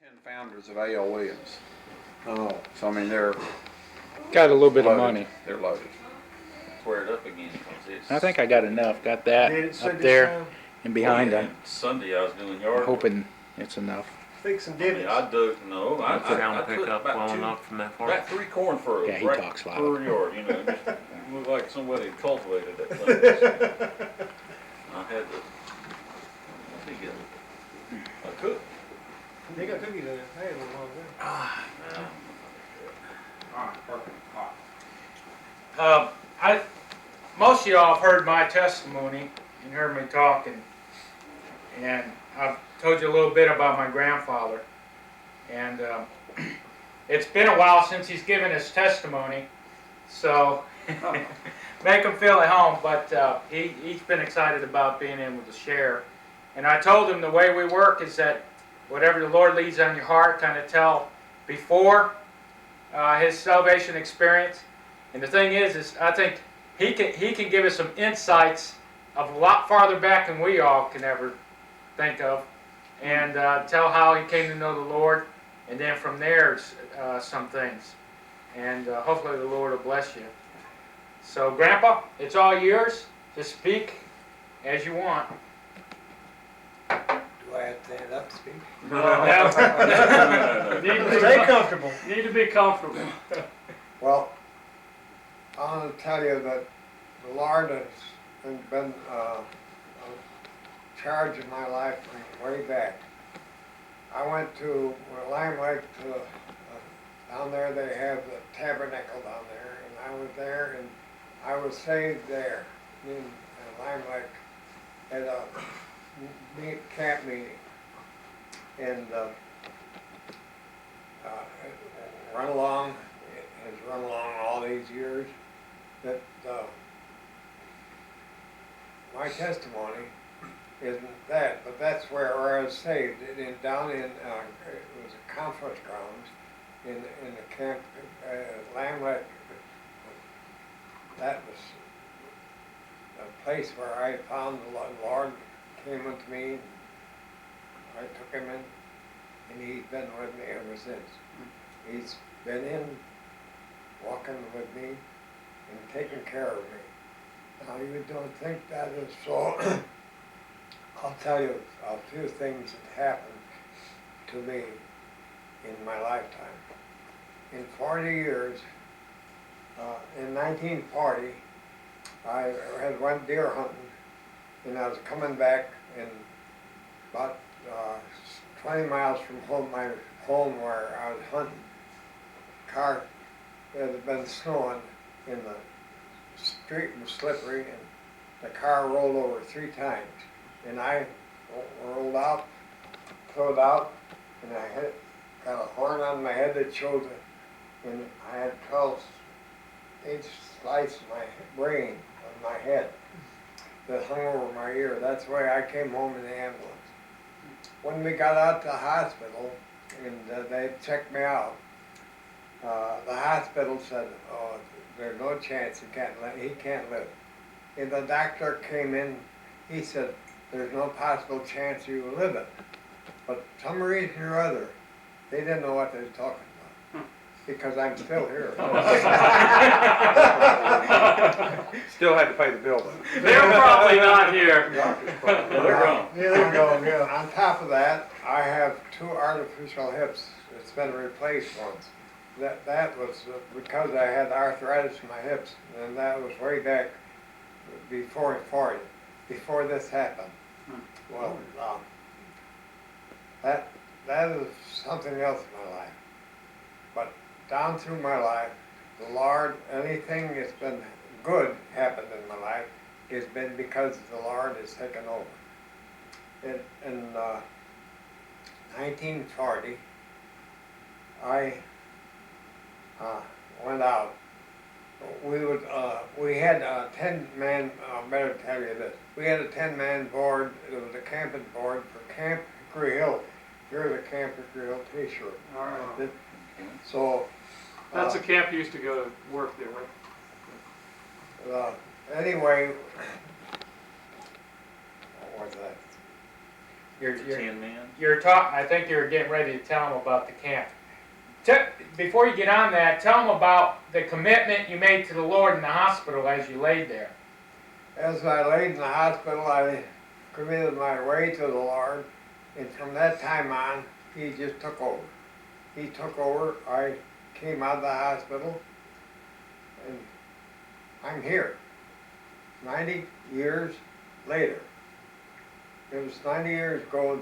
And founders of A.L. Williams. Oh, So I mean, they're Got a little bit of loaded. money. They're loaded. Square it up again, 'cause it's. I think I got enough. Got that did it say up this there time? and behind Oh, yeah, them. Sunday I was doing I'm yard. hoping it's enough. Fixing I mean, divots. I dug, no, I Sound took pick up about well two, enough from that far. about 3 corn furrows Yeah, he right talks loud. per yard, you know, just looked like somebody had cultivated that thing. I had to, I think I could. They got cookies in it. I had one while ago. Alright, perfect. Most of y'all have heard my testimony and heard me talking, and I've told you a little bit about my grandfather. And it's been a while since he's given his testimony, so make him feel at home. But he's been excited about being able to share. And I told him the way we work is that whatever the Lord leads on your heart, kind of tell before his salvation experience. And the thing is I think he can give us some insights of a lot farther back than we all can ever think of, and tell how he came to know the Lord, and then from there some things. And hopefully the Lord will bless you. So Grandpa, it's all yours. Just speak as you want. Do I have to stand up to speak? No. Stay comfortable. Need to be comfortable. Well, I want to tell you that the Lord has been in charge of my life from way back. I went to Lime Lake, down there they have the tabernacle down there, and I was there, and I was saved there in Lime Lake at a camp meeting. And run along, it has run along all these years, that my testimony isn't that, but that's where I was saved. Down in, it was a conference grounds in the camp, Lamb Lake. That was a place where I found the Lord came unto me. I took him in, and he's been with me ever since. He's been in, walking with me, and taking care of me. Now, you don't think that is so. I'll tell you a few things that happened to me in my lifetime. In 40 years, in 1940, I had went deer hunting, and I was coming back, and about 20 miles from home, my home where I was hunting, car, it had been snowing, and the street was slippery, and the car rolled over 3 times. And I rolled out, pulled out, and I got a horn on my head that showed it, and I had 12-inch slice of my brain on my head that hung over my ear. That's why I came home in the ambulance. When we got out to the hospital, and they checked me out, the hospital said, "Oh, there's no chance he can't live." And the doctor came in, he said, "There's no possible chance you will live it." But some reason or other, they didn't know what they were talking about, because I'm still here. Still had to pay the bill though. They're probably not here. They're gone. Yeah, they're gone, yeah. On top of that, I have 2 artificial hips. It's been replaced once. That was because I had arthritis in my hips, and that was way back before 40, before this happened. Well, that is something else in my life. But down through my life, the Lord, anything that's been good happened in my life has been because the Lord has taken over. In 1940, I went out. We had a 10-man, better tell you this, we had a 10-man board. It was a camping board for Camp Hickory Hill. Here's a Camp Hickory Hill t-shirt. All right. So, That's a camp you used to go to work there, right? anyway, what was that? You're, The you're, 10 men? I think you were getting ready to tell them about the camp. Before you get on that, tell them about the commitment you made to the Lord in the hospital as you laid there. As I laid in the hospital, I committed my way to the Lord, and from that time on, He just took over. He took over, I came out of the hospital, and I'm here, 90 years later. It was 90 years ago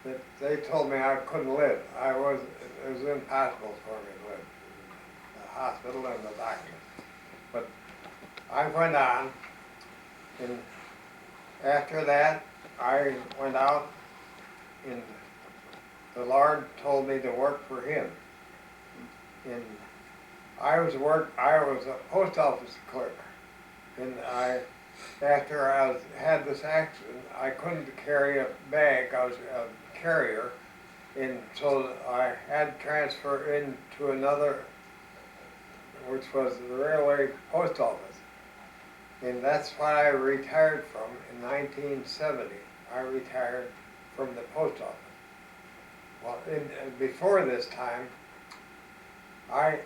that they told me I couldn't live. It was impossible for me to live, the hospital and the doctor. But I went on, and after that, I went out, and the Lord told me to work for Him. And I was a post office clerk, and after I had this accident, I couldn't carry a bag. I was a carrier, and so I had to transfer into another, which was the railway post office. And that's what I retired from in 1970. I retired from the post office. Well, before this time, I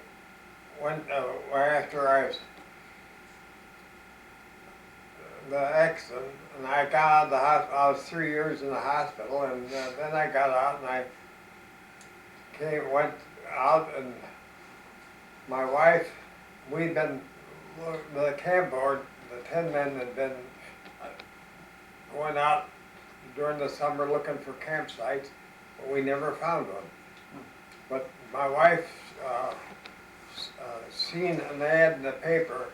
went, after the accident, and I got out of the hospital. I was 3 years in the hospital, and then I got out, and I went out, and my wife, the camp board, the 10 men had been going out during the summer looking for campsites, but we never found one. But my wife seen an ad in the paper,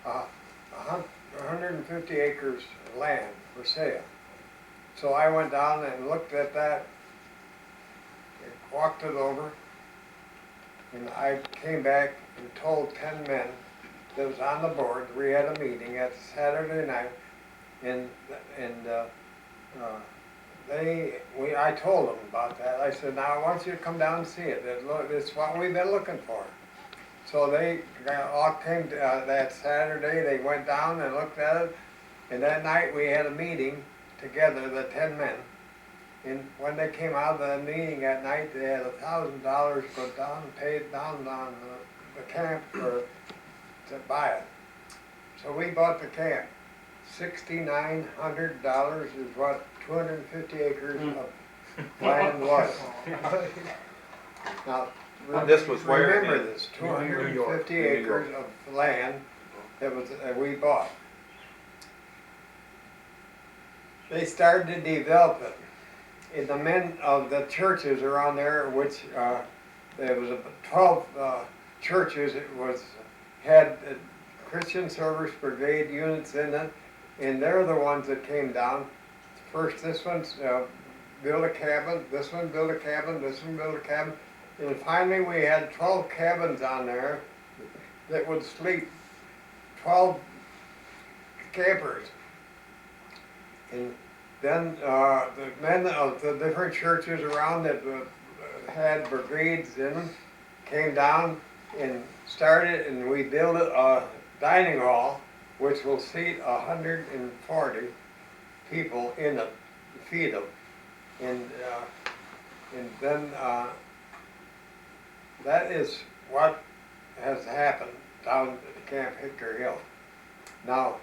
150 acres of land for sale. So I went down and looked at that, and walked it over, and I came back and told 10 men that was on the board. We had a meeting at Saturday night, and I told them about that. I said, now I want you to come down and see it. It's what we've been looking for. So they all came that Saturday. They went down and looked at it, and that night we had a meeting together, the 10 men. And when they came out of the meeting at night, they had $1,000 put down, paid down on the camp to buy it. So we bought the camp. $6,900 is what 250 acres of land was. Now, This was where remember in this, New York. 250 New York. acres of land that we bought. They started to develop it. And the men of the churches around there, which there was 12 churches, had Christian Service Brigade units in it, and they're the ones that came down. First, this one's built a cabin, this one built a cabin, this one built a cabin, and finally we had 12 cabins on there that would sleep 12 campers. And then the men of the different churches around that had brigades in them came down and started, and we built a dining hall which will seat 140 people in it, feed them. And then that is what has happened down at Camp Hickory Hill. Now,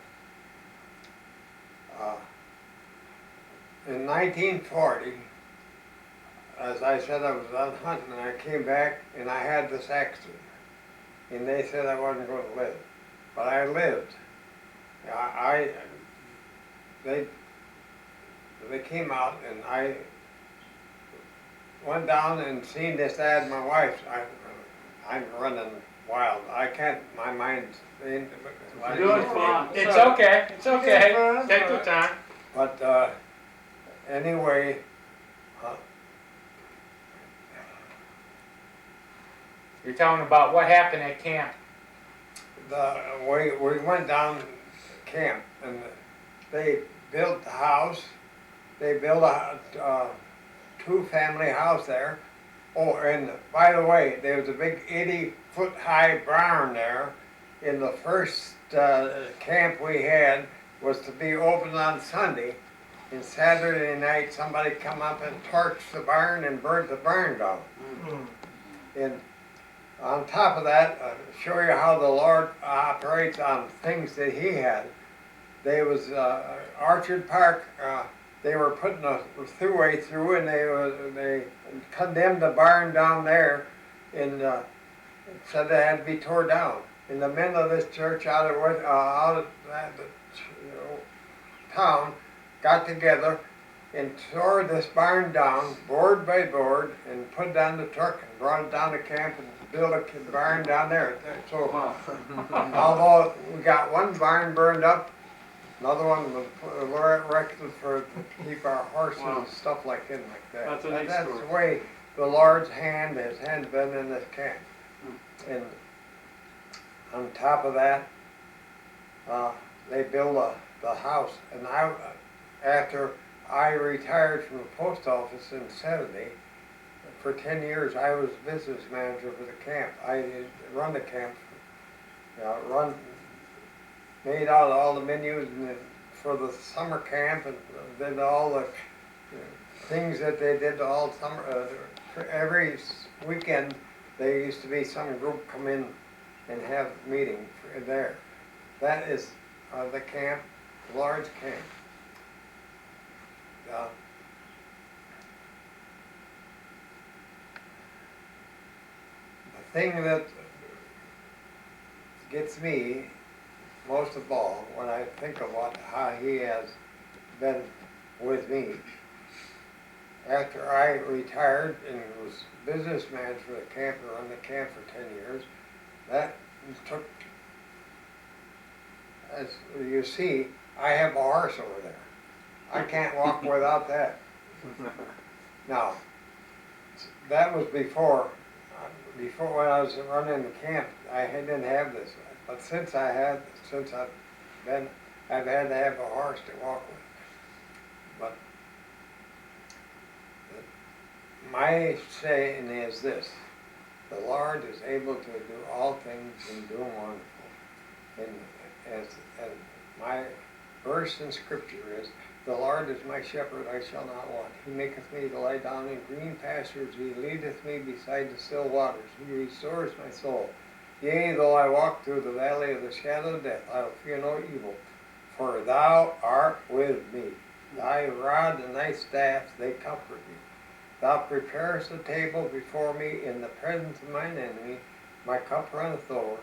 in 1940, as I said, I was out hunting, and I came back and I had this accident. And they said I wasn't going to live, but I lived. They came out, and I went down and seen this ad. My wife, I'm running wild. I can't. My mind's in. You're doing fine. It's okay. It's okay. Take your time. But anyway, You're telling about what happened at camp. we went down camp, and they built the house. They built a two-family house there. Oh, and by the way, there was a big 80-foot-high barn there. In the first camp we had was to be open on Sunday, And Saturday night, somebody come up and torched the barn and burned the barn down. And on top of that, show you how the Lord operates on things that He had. There was Orchard Park. They were putting a throughway through, and they condemned the barn down there, and said they had to be tore down. And the men of this church out of town got together and tore this barn down, board by board, and put it on the truck and brought it down to camp and built a barn down there. So, although we got one barn burned up, another one was erected for to keep our horses and stuff like that. That's a neat That's story. the way the Lord's hand has been in this camp. And on top of that, they built the house. And after I retired from the post office in '70, for 10 years I was business manager for the camp. I run the camp, made out all the menus for the summer camp, and did all the things that they did all summer. Every weekend there used to be some group come in and have a meeting there. That is the camp, large camp. The thing that gets me most of all when I think of how He has been with me, after I retired and was business manager for the camp and run the camp for 10 years, that took, as you see, I have a horse over there. I can't walk without that. Now, that was before when I was running the camp, I didn't have this. But since I've had to have a horse to walk with. But my saying is this: the Lord is able to do all things and do wonderful. And as my verse in Scripture is, the Lord is my shepherd, I shall not want. He maketh me to lie down in green pastures. He leadeth me beside the still waters. He restores my soul. Yea, though I walk through the valley of the shadow of death, I will fear no evil, for thou art with me. Thy rod and thy staff, they comfort me. Thou preparest a table before me in the presence of mine enemy. My cup runneth over.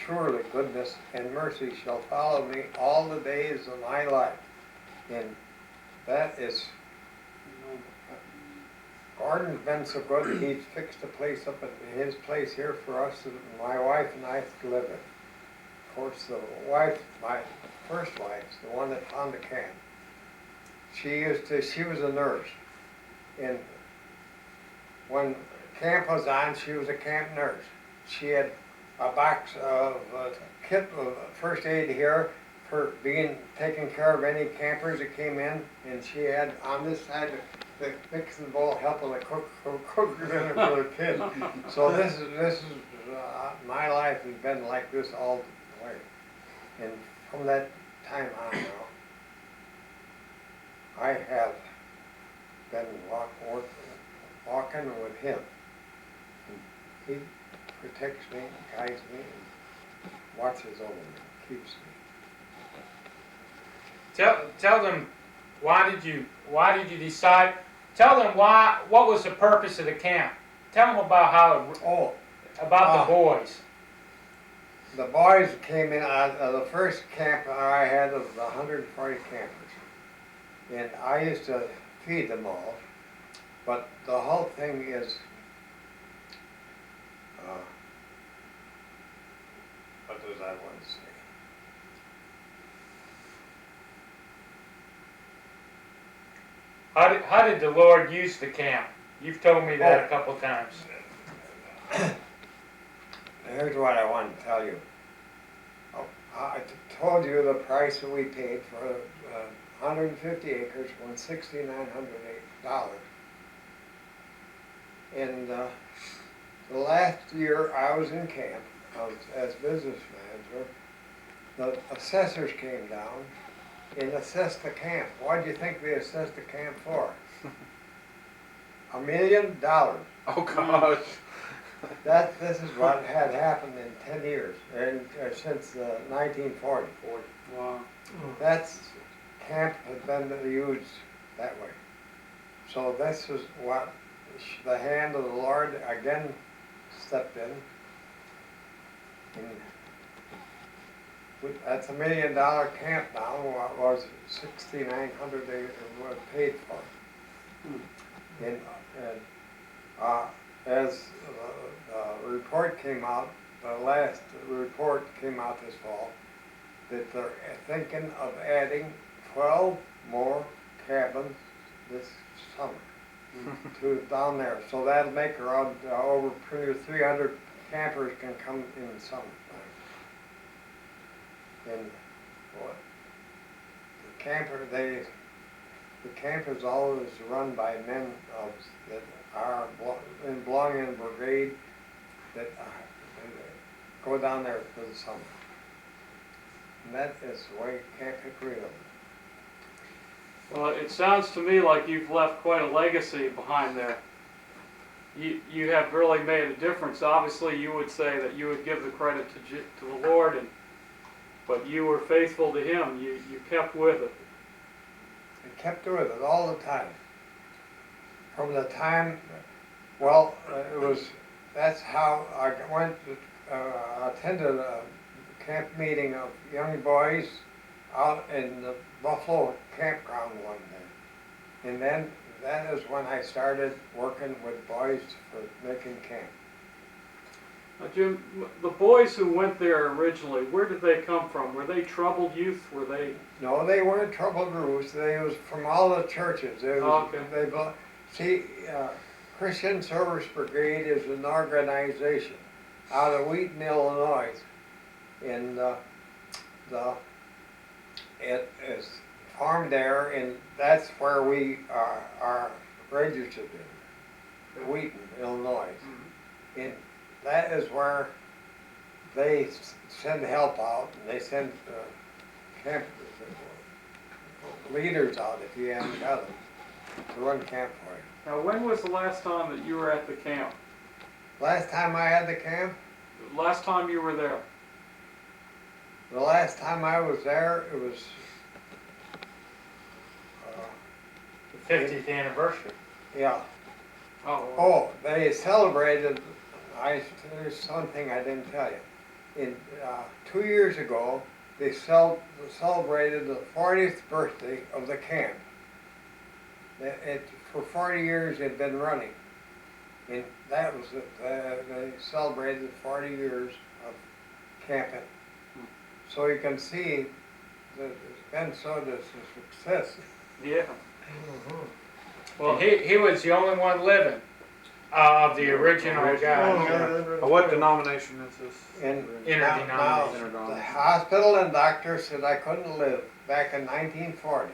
Surely goodness and mercy shall follow me all the days of my life. And that is, Gordon's been so good, he's fixed a place up at his place here for us, and my wife and I to live in. Of course, the wife, my first wife, the one that found the camp, she was a nurse. And when camp was on, she was a camp nurse. She had a box of kit of first aid here for taking care of any campers that came in, and she had on this side the mixing bowl helping the cook dinner for the kids. So this is my life has been like this all the way, and from that time on now, I have been walking with Him. And He protects me, guides me, and watches over me, keeps me. Tell them why did you decide? Tell them what was the purpose of the camp. Tell them about the boys. The boys came in. The first camp I had was 140 campers, and I used to feed them all. But the whole thing is, what does I want to say? How did the Lord use the camp? You've told me that a couple times. Here's what I want to tell you. I told you the price that we paid for 150 acres was $6,908. And the last year I was in camp as business manager, the assessors came down and assessed the camp. What do you think they assessed the camp for? $1 million. Oh, gosh. This is what had happened in 10 years, and since 1940. Wow. That's, camp had been used that way. So this is what the hand of the Lord again stepped in. And that's $1 million camp now, what was $6,900 they were paid for. And as the report came out, the last report came out this fall, that they're thinking of adding 12 more cabins this summer to down there. So that'll make around over 300 campers can come in the summertime. And what the camp is always run by men that are belong in a brigade that go down there for the summer. And that is the way Camp Hickory is. Well, it sounds to me like you've left quite a legacy behind there. You have really made a difference. Obviously, you would say that you would give the credit to the Lord, but you were faithful to Him. You kept with it. I kept with it all the time. From the time, well, that's how I went to, attended a camp meeting of young boys out in the Buffalo campground one day. And then that is when I started working with boys for making camp. Now, Jim, the boys who went there originally, where did they come from? Were they troubled youth? Were they? No, they weren't troubled roots. They was from all the churches. They was, Christian Service Brigade is an organization out of Wheaton, Illinois, and it is farmed there, and that's where we are registered in, Wheaton, Illinois. Mm-hmm. And that is where they send help out, and they send camp leaders out if you haven't got them to run camp for you. Now, when was the last time that you were at the camp? Last time I had the camp, Last time you were there? the last time I was there, it was The 50th anniversary. yeah. Oh, Oh, they celebrated, there's something I didn't tell you. In 2 years ago, they celebrated the 40th birthday of the camp. For 40 years it had been running. And that was it. They celebrated 40 years of camping. So you can see that it's been such a success. yeah. Well, he was the only one living of the original guy. What denomination is this? And Interdenominational. now, the hospital and doctor said I couldn't live back in 1940.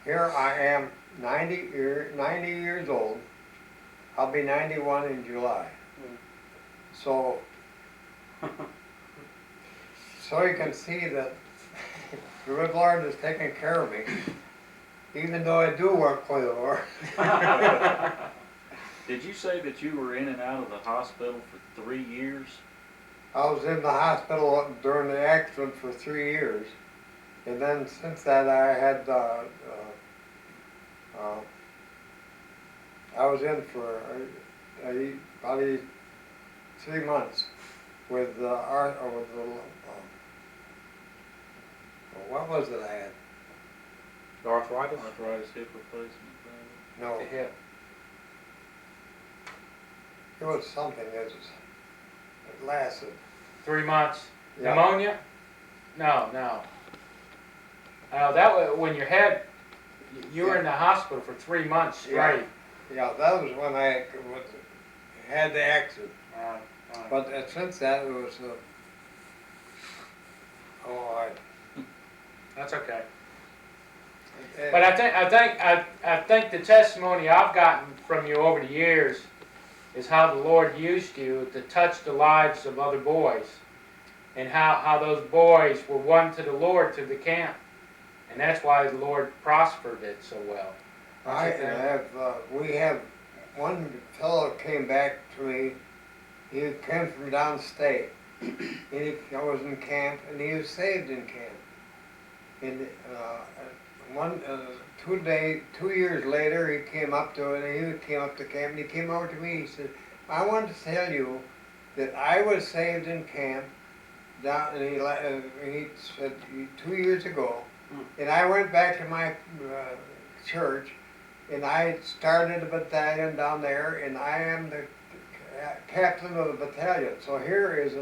Here I am, 90 years old. I'll be 91 in July. So you can see that the good Lord is taking care of me, even though I do work for the Lord. Did you say that you were in and out of the hospital for 3 years? I was in the hospital during the accident for 3 years, and then since that I had I was in for about 3 months with what was it I had? Arthritis? Arthritis, hip replacement. No, The hip. it was something that lasted. 3 months. Yeah. Pneumonia? No. That was when you were in the hospital for 3 months straight. Yeah, that was when I had the accident. Right. But since that, it was That's okay. But I think the testimony I've gotten from you over the years is how the Lord used you to touch the lives of other boys, and how those boys were won to the Lord through the camp, And that's why the Lord prospered it so well. I That's the thing. have, we have, one fellow came back to me, he came from downstate, and he was in camp, and he was saved in camp. And, 2 years later, he came up to it, and he came up to camp, and he came over to me, he said, I want to tell you that I was saved in camp, down, and he said, 2 years ago, and I went back to my church, and I started a battalion down there, and I am the captain of the battalion. So here is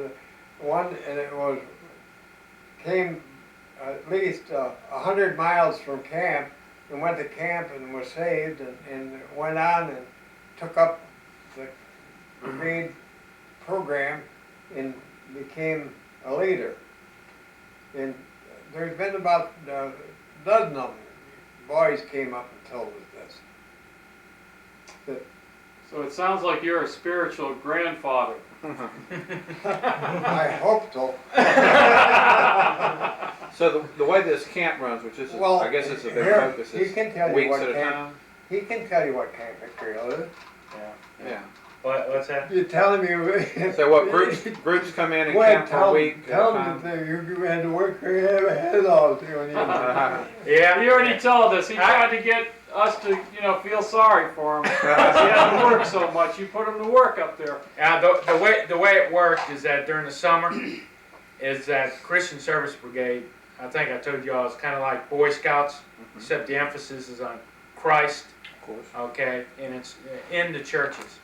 one, and it came at least 100 miles from camp, and went to camp and was saved, and went on and took up the brigade program and became a leader. And there's been about a dozen of them. Boys came up and told us this. So it sounds like you're a spiritual grandfather. I hope so. So the way this camp runs, which is, Well, I guess it's a big here, focus, he is can tell you weeks what at a camp. time? He can tell you what Camp Victoria is. Yeah. What's that? You tell him you. So what, groups come in and Wait, camp for a week at a tell time? him that you had to work your head off. Yeah. He already told us, he tried to get us to, feel sorry for him. Because he had to work so much, you put him to work up there. The way it worked is that during the summer, is that Christian Service Brigade, I think I told you all, it's kind of like Boy Scouts, except the emphasis is on Christ, Of course. okay, and it's in the churches.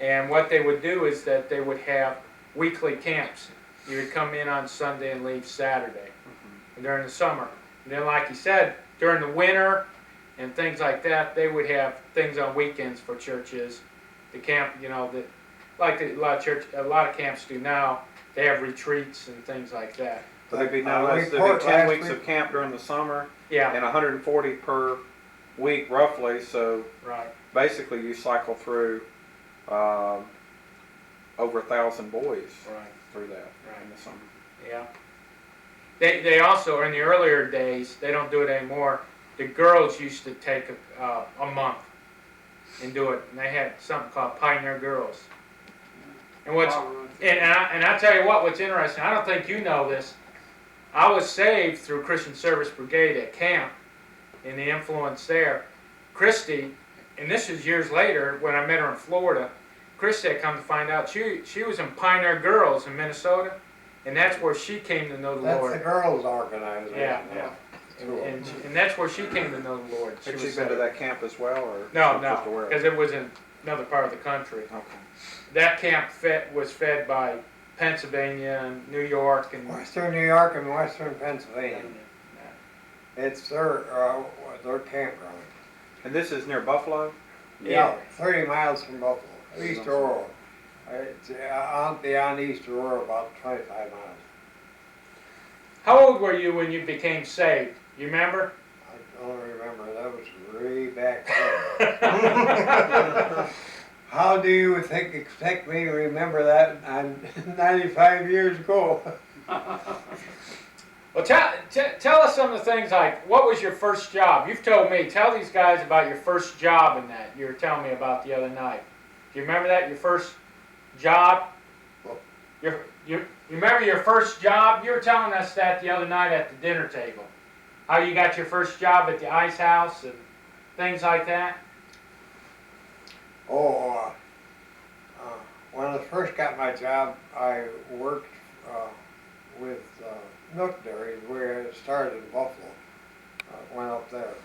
And what they would do is that they would have weekly camps. You would come in on Sunday and leave Saturday during the summer. And then, like you said, during the winter and things like that, they would have things on weekends for churches. The camp, like a lot of camps do now, they have retreats and things like that. So there'd be no less, there'd be 10 weeks of camp during the summer Yeah, and 140 per week roughly, so right. basically you cycle through over 1,000 boys Right. through that Right. in the summer. Yeah. They also, in the earlier days, they don't do it anymore. The girls used to take a month and do it, and they had something called Pioneer Girls. And I tell you what's interesting, I don't think you know this. I was saved through Christian Service Brigade at camp, and the influence there. Christy, and this was years later when I met her in Florida, Christy had come to find out she was in Pioneer Girls in Minnesota, and that's where she came to know the That's Lord. the girls organizing. Yeah, and that's where she came to know the Lord. Had was she been to that camp as well, or No, just aware of because it? it was in another part of the country. Okay. That camp was fed by Pennsylvania and New York and Western New York and Western Pennsylvania. It's their campground. And this is near Buffalo? Yeah, 30 miles from Buffalo, East Aurora. It's beyond East Aurora, about 25 miles. How old were you when you became saved? You remember? I don't remember, that was way back then. How do you expect me to remember that? I'm 95 years ago. Well, tell us some of the things like, what was your first job? You've told me, tell these guys about your first job in that you were telling me about the other night. Do you remember that, your first job? You remember your first job? You were telling us that the other night at the dinner table. How you got your first job at the ice house and things like that? Oh, when I first got my job, I worked with milk dairies where it started in Buffalo. Went up there.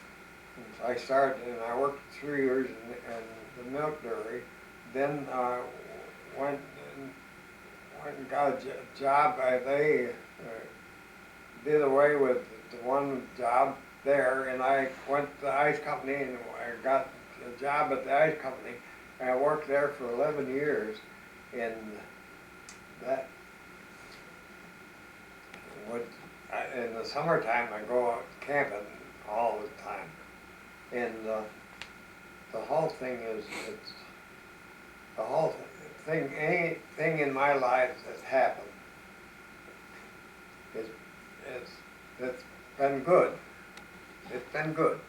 And I started, and I worked 3 years in the milk dairy. Then went and got a job. They did away with the one job there, and I went to the ice company and I got a job at the ice company. I worked there for 11 years, and that in the summertime I go out camping all the time, and the whole thing is the whole thing. Anything in my life that's happened it's been good. it's been good.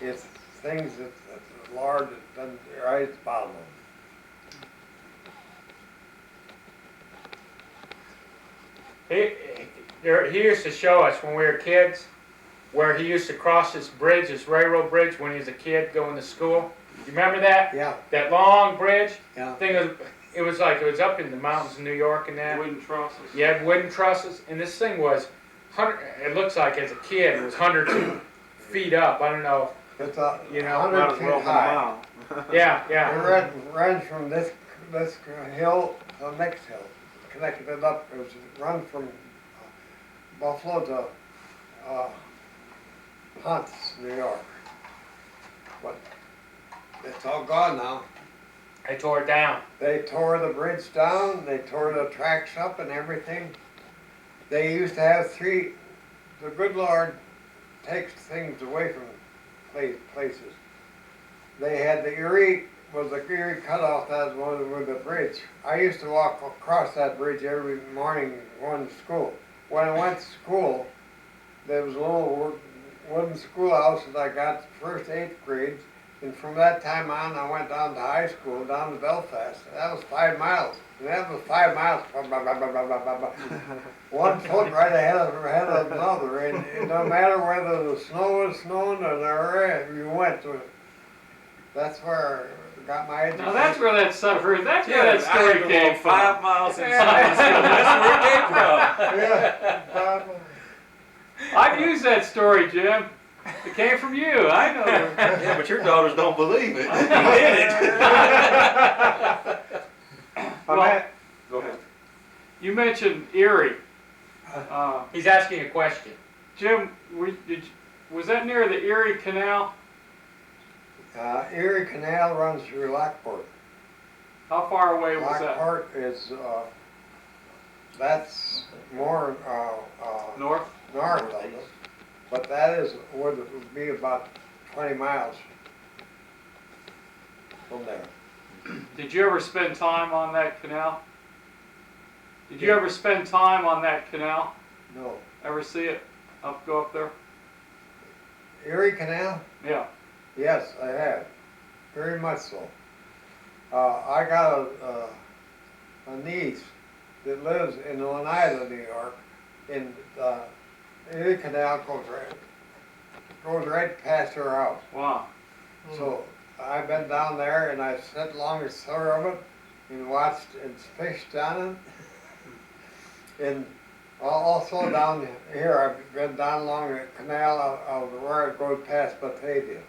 It's things that the Lord has done right at the bottom of it. He used to show us when we were kids where he used to cross this bridge, this railroad bridge, when he was a kid going to school. You remember that? Yeah, That long bridge? yeah. It was like, it was up in the mountains in New York and that. Wooden trusses. You had wooden trusses, and this thing was, it looks like as a kid, it was hundreds of feet up. I don't know. It's a You know, Might 100 as feet well been a high. mile. Yeah, It yeah. ran from this hill to the next hill, connected it up. It was run from Buffalo to Hunts, New York. But it's all gone now. I tore it down. They tore the bridge down, they tore the tracks up and everything. They used to have the good Lord takes things away from places. They had the Erie cutoff, that was with the bridge. I used to walk across that bridge every morning going to school. When I went to school, there was a little wooden schoolhouse that I got the first 8th grade. And from that time on, I went down to high school, down to Belfast. That was 5 miles. And that was 5 miles. One foot right ahead of another. And no matter whether the snow was snowing or the rain, you went to it. That's where I got my education. Now that's where that story I came had to walk from. 5 miles inside school. That's where it came from. Yeah. I've used that story, Jim. It came from you. I know. Yeah, but your daughters don't believe it. Well, Go ahead. you mentioned Erie. He's asking a question. Jim, was that near the Erie Canal? Erie Canal runs through Lockport. How far away was that? Lockport is, that's more North? north of it, but that would be about 20 miles from there. Did you ever spend time on that canal? Did you ever spend time on that canal? No. Ever see it go up there? Erie Canal? Yeah. Yes, I have. Very much so. I got a niece that lives in Oneida, New York, and the Erie Canal goes right past her house. Wow. So I've been down there and I've sat along the shore of it and watched and fished on it. And also down here, I've been down along the canal of where it goes past Batavia.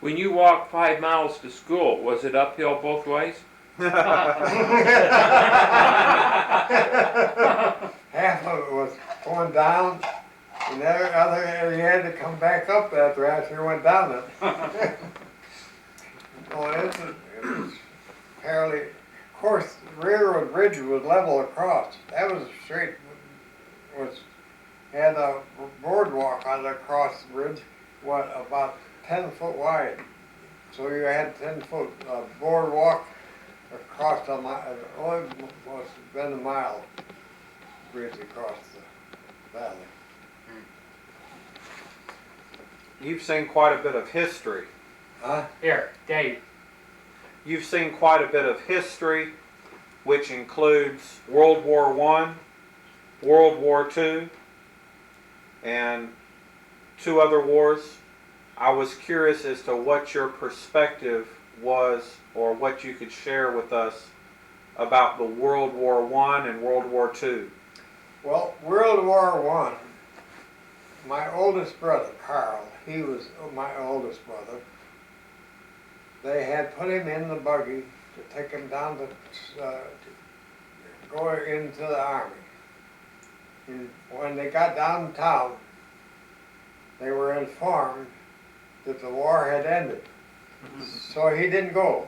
When you walked 5 miles to school, was it uphill both ways? Half of it was going down, and the other you had to come back up after you went down it. Well, it was fairly. Of course, the railroad bridge was level across. That was straight. Had a boardwalk on across the bridge, about 10 foot wide. So you had 10-foot boardwalk across a mile. Only must have been a mile bridge across the valley. You've seen quite a bit of history. Huh? Here, Dave. You've seen quite a bit of history, which includes World War I, World War II, and 2 other wars. I was curious as to what your perspective was, or what you could share with us about the World War I and World War II. Well, World War I, my oldest brother, Carl, he was my oldest brother. They had put him in the buggy to take him down to go into the army. And when they got downtown, they were informed that the war had ended. So he didn't go.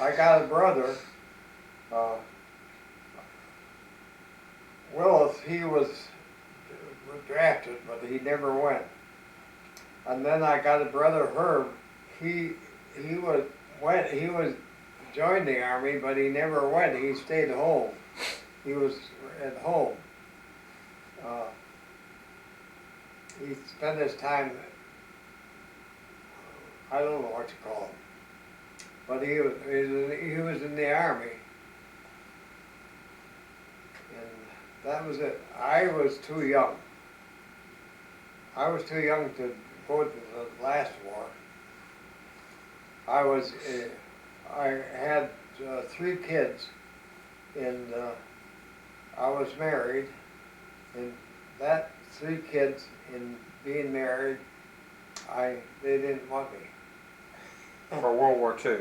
I got a brother, Willis, he was drafted, but he never went. And then I got a brother, Herb. He joined the army, but he never went. He stayed home. He was at home. he spent his time, I don't know what you call him, but he was in the army. And that was it. I was too young. I was too young to go to the last war. I had 3 kids, and I was married, and that 3 kids in being married, they didn't want me. For World War II.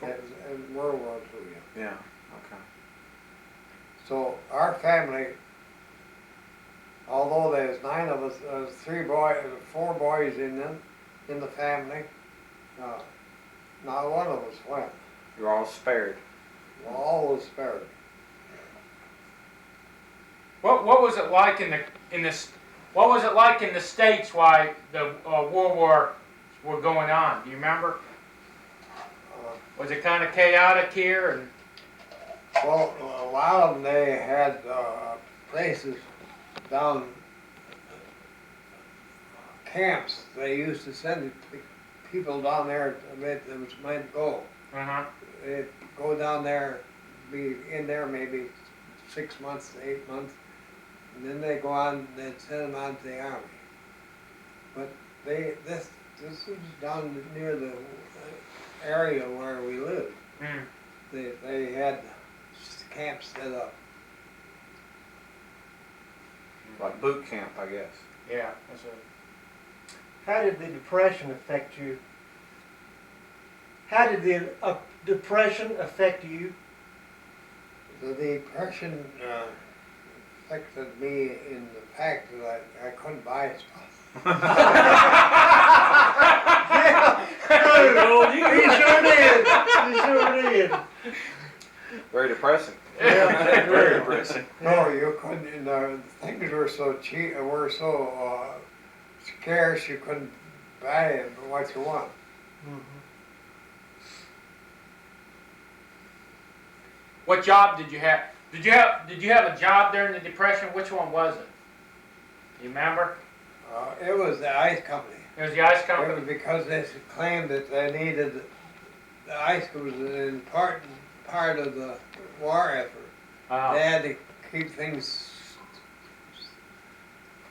That was in World War II. Yeah. Yeah, okay. So our family, although there's 9 of us, there's 4 boys in the family. Not one of us went. You're all spared. All was spared. What was it like what was it like in the States while the World War were going on? Do you remember? Was it kind of chaotic here? And Well, a lot of them, they had places down, camps. They used to send people down there that was meant to go. They'd go down there, be in there maybe 6 months, 8 months, and then they go on, they'd send them on to the army. But this is down near the area where we lived. They had camps set up. Like boot camp, I guess. yeah, that's it. How did the Depression affect you? How did the Depression affect you? The Depression affected me in the fact that I couldn't buy stuff. You sure did. You sure did. Very depressing. Yeah. Very depressing. No, you couldn't. You know, things were so cheap, were so scarce. You couldn't buy what you want. What job did you have? Did you have a job during the Depression? Which one was it? You remember? It was the ice company. It was the ice It company. was because they claimed that they needed the ice was an important part of the war effort. They had to keep things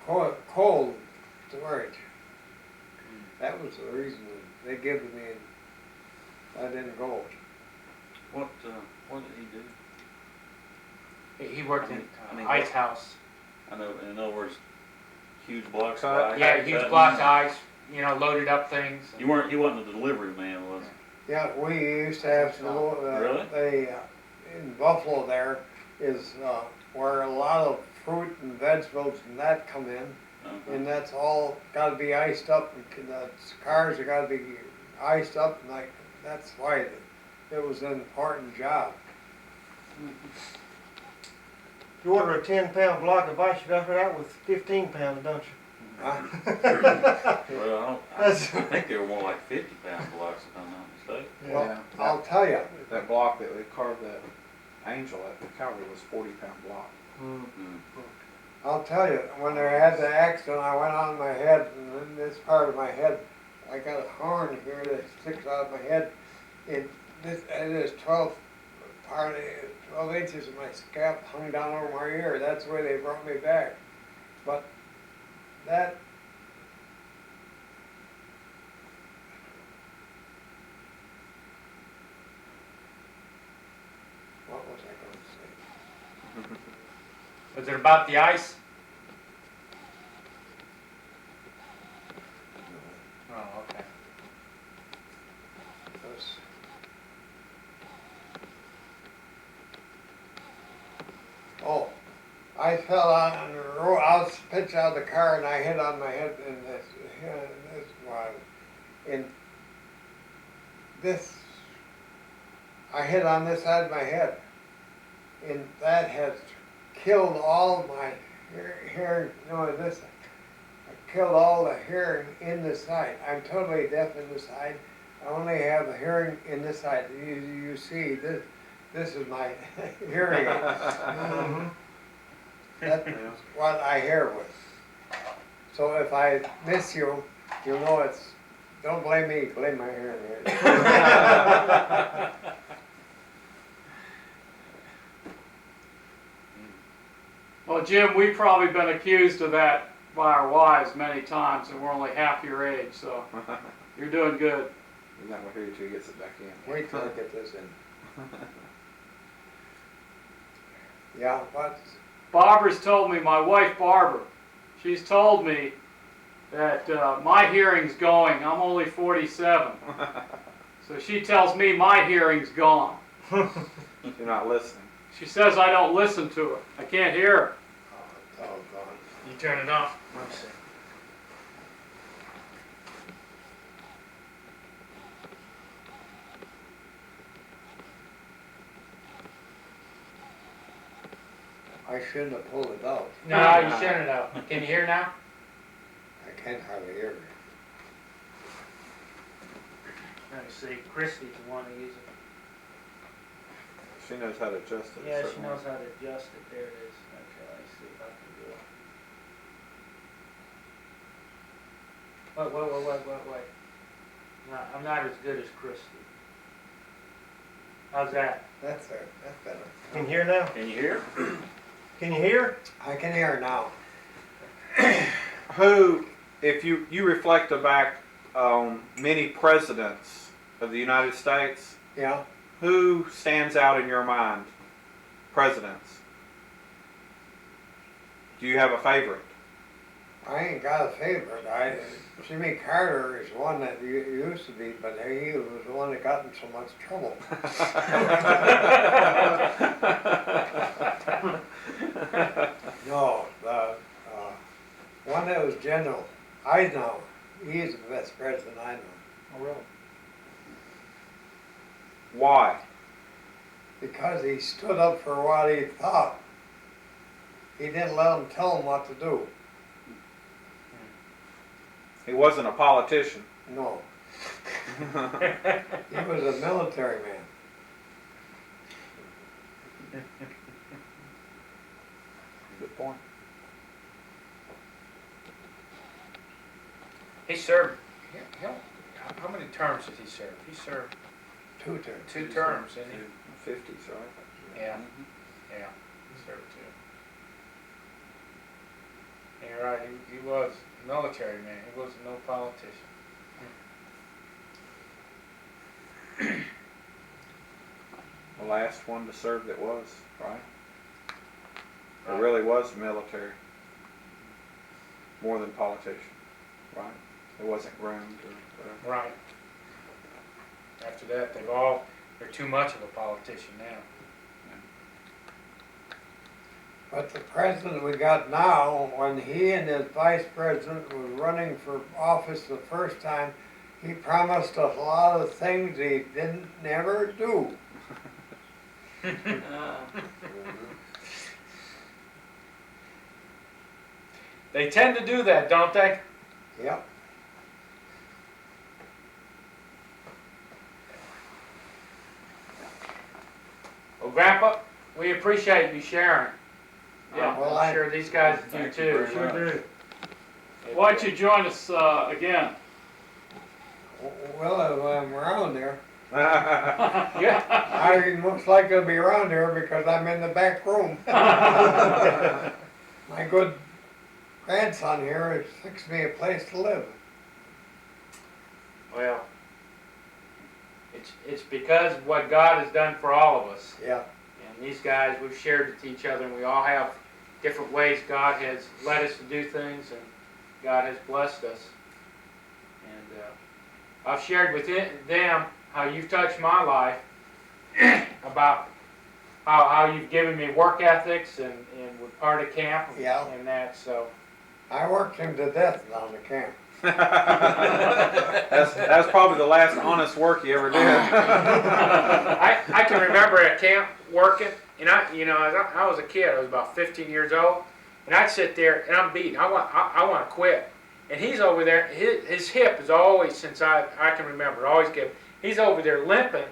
cold storage. That was the reason that they gave me, and I didn't go. What did he do? He worked in I mean, ice house. I know, in other words, huge blocks of Cut. ice. Yeah, huge cut. blocks of ice. You know, loaded up things. He wasn't a delivery man, was he? Yeah, we used to have some. Really? They in Buffalo there is where a lot of fruit and vegetables and that come in, and that's all got to be iced up. And the cars have got to be iced up, and like that's why it was an important job. If you order a 10-pound block of ice, you got it out with 15 pounds, don't you? Well, I That's- think they were more like 50-pound blocks, if I'm not mistaken. Well, Yeah. I'll tell you. That block that they carved that angel at the Calvary was 40-pound block. I'll tell you, when I had the accident, I went on my head, and in this part of my head, I got a horn here that sticks out of my head. It is 12 inches of my scalp hung down over my ear. That's where they brought me back. But that, what was I going to say? Was it about the ice? Oh, okay. Oh, I fell on the road. I was pitched out of the car and I hit on my head in this one. In this, I hit on this side of my head, and that has killed all my hair. No, this. I killed all the hearing in this side. I'm totally deaf in this side. I only have the hearing in this side. You see this. This is my hearing. That's what I hear with. So if I miss you, you know it's, don't blame me, blame my hearing aid. Well, Jim, we've probably been accused of that by our wives many times, and we're only half your age, so you're doing good. He's not gonna hear you till he gets it back in. Wait till I get this in. Yeah, but Barbara's told me, my wife Barbara, she's told me that my hearing's going. I'm only 47. So she tells me my hearing's gone. You're not listening. She says I don't listen to her. I can't hear her. oh, doggone. You turn it off. Let me see. I shouldn't have pulled it out. No, you turn it out. Can you hear now? I can't hardly hear it. Let me see. Christie's the one who uses it. She knows how to adjust it. a Yeah, she certain way. knows how to adjust it. There it is. Okay, let's see if I can do it. Wait. No, I'm not as good as Christie. How's that? That's it, that's better. Can you hear now? Can you hear? Can you hear? I can hear now. Who, if you reflect back on many presidents of the United States, Yeah, who stands out in your mind? Presidents. Do you have a favorite? I ain't got a favorite. Jimmy Carter is one that used to be, but he was the one that got in so much trouble. No, the one that was General Eisenhower. He's the best president I know. Oh, really? Why? Because he stood up for what he thought. He didn't let them tell him what to do. He wasn't a politician. No. He was a military man. Good point. He served. How many terms did he serve? He served 2 terms. 2 terms, didn't he? 50s, right? Yeah. Yeah. He served 2. And you're right. He was a military man. He was no politician. The last one to serve that was, right? It Right. really was military. More than politician, right? It wasn't groomed or whatever. Right. After that, they're too much of a politician now. But the president we got now, when he and his vice president was running for office the first time, he promised us a lot of things he didn't never do. They tend to do that, don't they? Yep. Well, Grandpa, we appreciate you sharing. Yeah, Well, I'm sure these guys do Thank you too. very Sure much. do. Why don't you join us again? Well, if I'm around there, Yeah. I most likely be around there because I'm in the back room. My good grandson here has fixed me a place to live. Well, it's because of what God has done for all of us. Yeah. And these guys, we've shared with each other, and we all have different ways God has led us to do things, and God has blessed us. And I've shared with them how you've touched my life, about how you've given me work ethics and were part of camp Yeah. and that. So I worked him to death down the camp. that's probably the last honest work you ever did. I can remember at camp working, and I was a kid. I was about 15 years old, and I'd sit there and I'm beaten. I want to quit, and he's over there. His hip is always, since I can remember, always give. He's over there limping,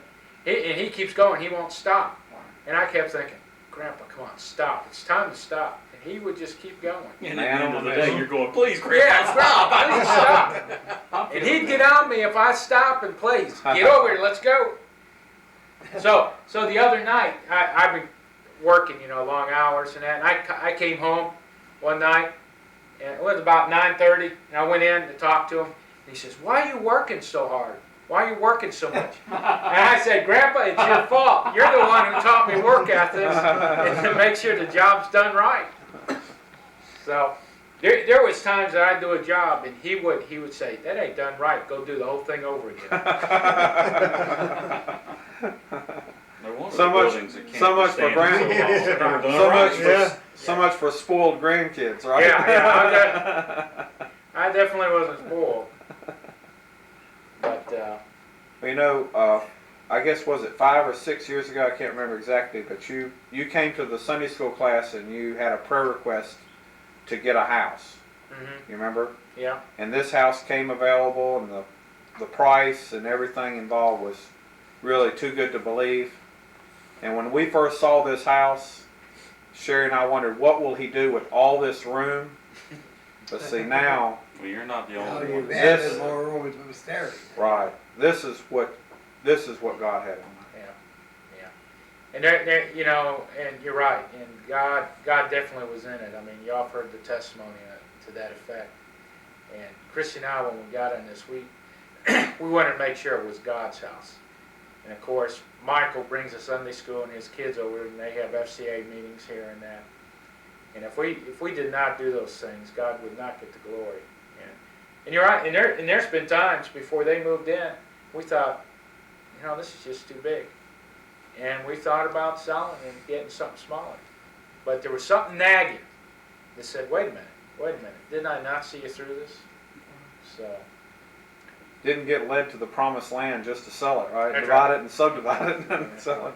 and he keeps going. He won't stop, and I kept thinking, Grandpa, come on, stop! It's time to stop. And he would just keep going. And Man at the end on of the a day, mission. you're going, please, Grandpa, Yeah, stop, please stop. I'm And feeling he'd get on me if I stop and please, get over here, let's go. So the other night, I've been working, long hours and that, and I came home one night, and it was about 9:30, and I went in to talk to him, and he says, why are you working so hard? Why are you working so much? And I said, Grandpa, it's your fault. You're the one who taught me work ethics and to make sure the job's done right. So there was times that I'd do a job and he would say, that ain't done right. Go do the whole thing over again. they're one of So the much- buildings that can't so much for stand grand- so long. They've never done So it much right. for Yeah. so much for spoiled grandkids, right? Yeah, I definitely wasn't spoiled. But I guess was it 5 or 6 years ago? I can't remember exactly, but you came to the Sunday school class and you had a prayer request to get a house. You remember? yeah, And this house came available, and the price and everything involved was really too good to believe. And when we first saw this house, Sherry and I wondered, what will he do with all this room? But see now, Well, you're not the Now only you've one. added This- more rooms upstairs. right? This is what God had in mind. and there, and you're right. And God definitely was in it. I mean, y'all have heard the testimony to that effect. And Christy and I, when we got in this, we wanted to make sure it was God's house. And of course, Michael brings a Sunday school and his kids over, and they have FCA meetings here and there. And if we did not do those things, God would not get the glory. And you're right. And there's been times before they moved in, we thought, this is just too big. And we thought about selling and getting something smaller. But there was something nagging that said, wait a minute, didn't I not see you through this? So, Didn't get led to the promised land just to sell it, right? That's Divide right. it and subdivide it and sell it.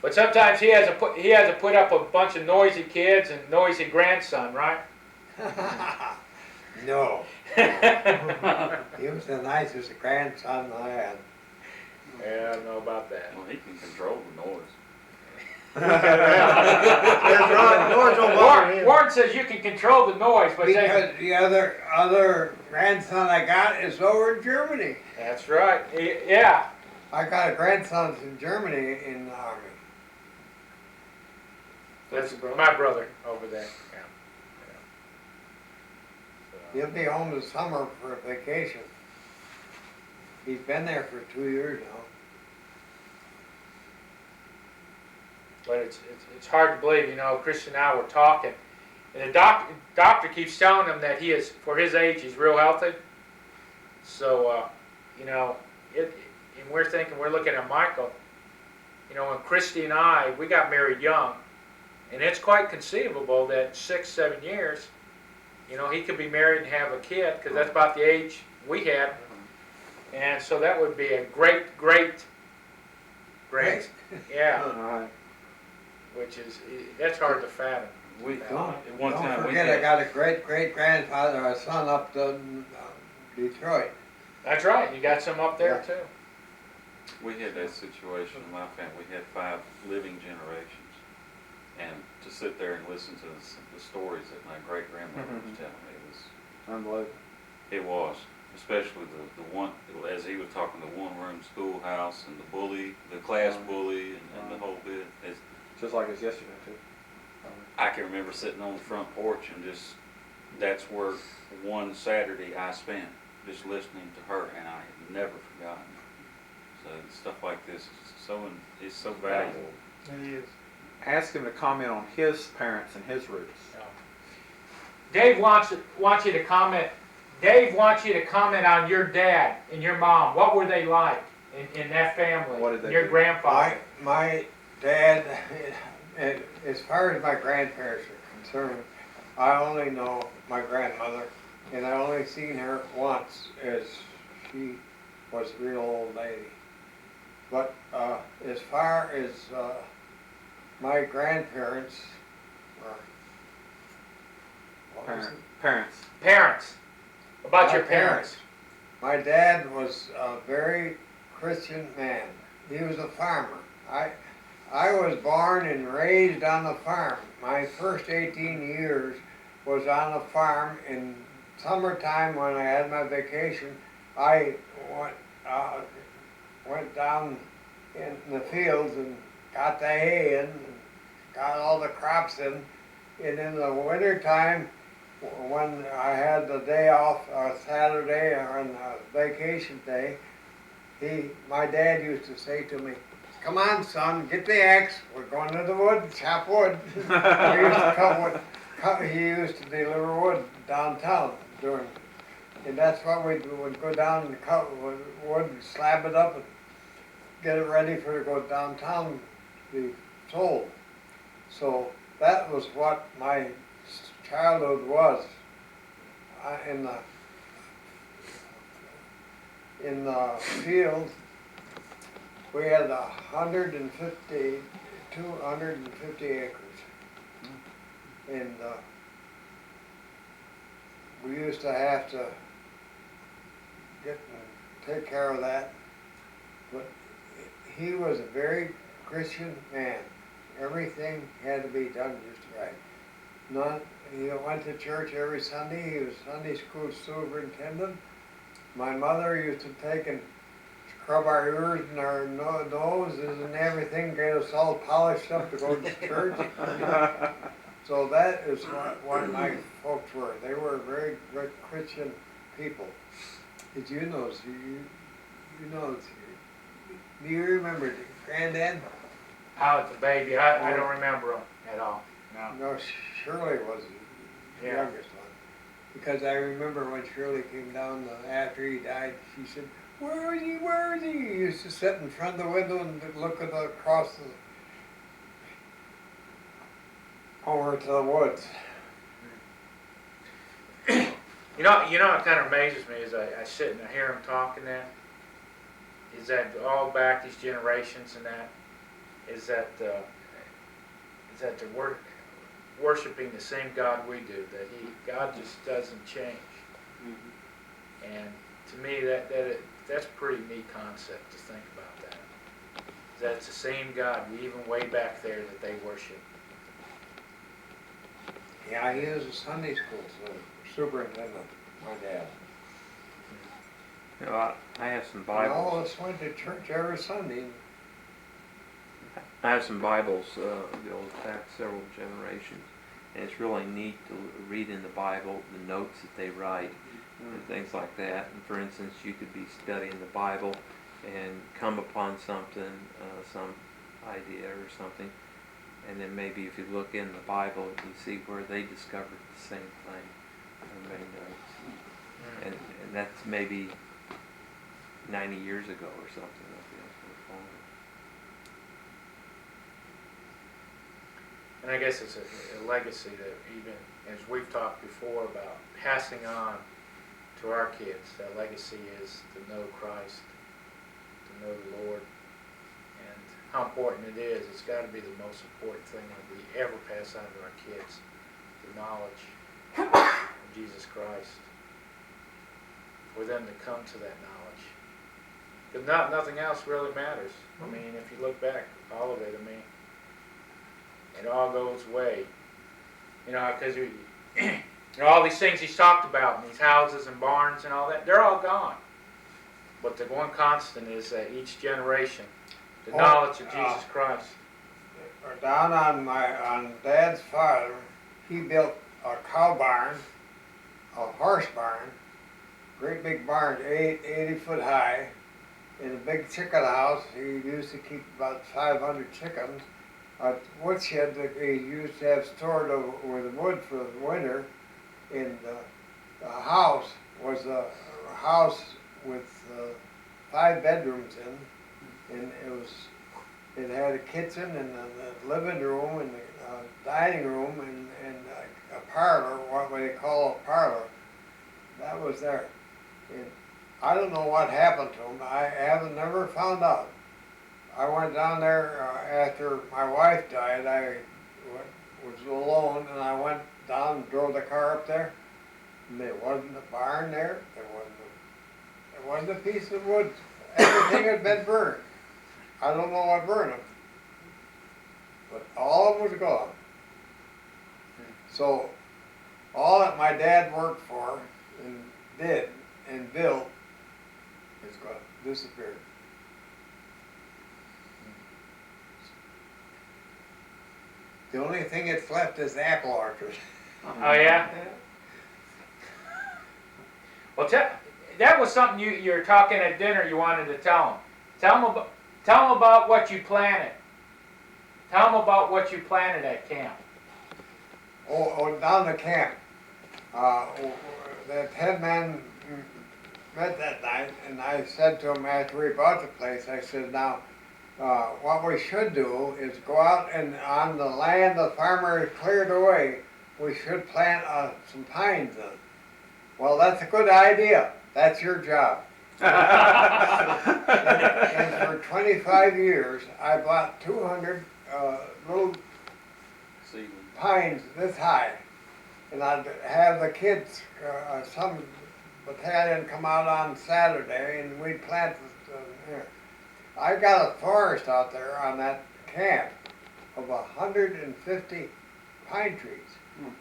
but sometimes he has to put up a bunch of noisy kids and noisy grandson, right? No, Yeah, he was the nicest grandson I had. I don't know about that. Well, he can control the noise. That's right, noise don't bother him. Warren says you can control the noise, but Because the other grandson I got is over in Germany. that's right. Yeah. I got a grandson in Germany in the army. That's my brother over there. He'll be home this summer for a vacation. He's been there for 2 years now. But it's hard to believe, Christian and I were talking, and the doctor keeps telling him that he is, for his age, he's real healthy. So, and we're looking at Michael, when Christy and I, we got married young, and it's quite conceivable that 6, 7 years, he could be married and have a kid, because that's about the age we had. And so that would be a great grand, yeah, All right. that's hard to fathom. We, Don't, at one don't time, we forget I had, got a great grandfather, a son up to Detroit. That's right, you got some up there too. we had that situation in my family. We had 5 living generations. And to sit there and listen to the stories that my great-grandmother was telling me, Unbelievable. it was. Especially the one, as he was talking, the one-room schoolhouse and the bully, the class bully, and the whole bit. Just like it was yesterday too. I can remember sitting on the front porch and that's where one Saturday I spent, just listening to her, and I have never forgotten it. So stuff like this is so valuable. It is. Ask him to comment on his parents and his roots. Dave wants you to comment. Dave wants you to comment on your dad and your mom. What were they like in that family? What did they your do? grandfather. My dad, as far as my grandparents are concerned, I only know my grandmother, and I only seen her once as she was a real old lady. But as far as my grandparents were, what was it? Parents. Parents. About My your parents. My dad was a very Christian man. He was a farmer. I I was born and raised on a farm. My first 18 years was on a farm. In summertime, when I had my vacation, I went down in the fields and got the hay in, and got all the crops in. And in the wintertime, when I had the day off, Saturday or on vacation day, my dad used to say to me, "Come on, son, get the axe. We're going to the woods, chop wood." He used to he used to deliver wood downtown and that's what we would go down and cut wood, and slab it up, and get it ready for to go downtown to be sold. So that was what my childhood was. In the field, we had 250 acres. And we used to have to take care of that. But he was a very Christian man. Everything had to be done just right. He went to church every Sunday. He was Sunday school superintendent. My mother used to take and scrub our ears and our noses and everything, get us all polished up to go to church. So that is what my folks were. They were very, very Christian people. Did you know? Do you remember Granddad? I was a baby. I don't remember him at all. No. No, Shirley was the Yeah. youngest one. Because I remember when Shirley came down after he died, she said, "Where is he? Where is he?" He used to sit in front of the window and look across over to the woods. You know what kind of amazes me is I sit and I hear him talking then, is that all back these generations and that, is that they're worshiping the same God we do, that God just doesn't change. And to me that's a pretty neat concept to think about that. That's the same God, even way back there, that they worship. Yeah, he was a Sunday school superintendent, my dad. You know, I have some And all Bibles. of us went to church every Sunday. I have some Bibles that go back several generations, and it's really neat to read in the Bible the notes that they write and things like that. And for instance, you could be studying the Bible and come upon something, some idea or something, and then maybe if you look in the Bible, you see where they discovered the same thing and made notes. And that's maybe 90 years ago or something like that. And I guess it's a legacy that even, as we've talked before about passing on to our kids, that legacy is to know Christ, to know the Lord, and how important it is. It's got to be the most important thing that we ever pass on to our kids, the knowledge of Jesus Christ, for them to come to that knowledge. Because nothing else really matters. I mean, if you look back, all of it, I mean, it all goes away. You know, because all these things he's talked about, and these houses and barns and all that, they're all gone. But the one constant is that each generation, the knowledge of Jesus Christ. Down on Dad's father, he built a cow barn, a horse barn, great big barn, 80 foot high, in a big chicken house. He used to keep about 500 chickens. A woodshed that he used to have stored with wood for the winter. And the house was a house with 5 bedrooms in, and it had a kitchen and a living room and a dining room and a parlor, what they call a parlor. That was there. And I don't know what happened to him. I haven't never found out. I went down there after my wife died. I was alone, and I went down and drove the car up there, and there wasn't a barn there. There wasn't a piece of wood. Everything had been burned. I don't know what burned them. but all of them was gone. So, all that my dad worked for and did and built is gone, disappeared. The only thing that's left is the apple orchard. Oh, yeah? Well, that was something you were talking at dinner you wanted to tell them. Tell them about what you planted. Tell them about what you planted at camp. Oh, down the camp. The 10 men met that night, and I said to him after we bought the place, I said, now, what we should do is go out and on the land the farmer has cleared away, we should plant some pines in. Well, that's a good idea. That's your job. And for 25 years, I bought 200 little See, pines this high. And I'd have the kids, some battalion come out on Saturday and we'd plant here. I got a forest out there on that camp of 150 pine trees.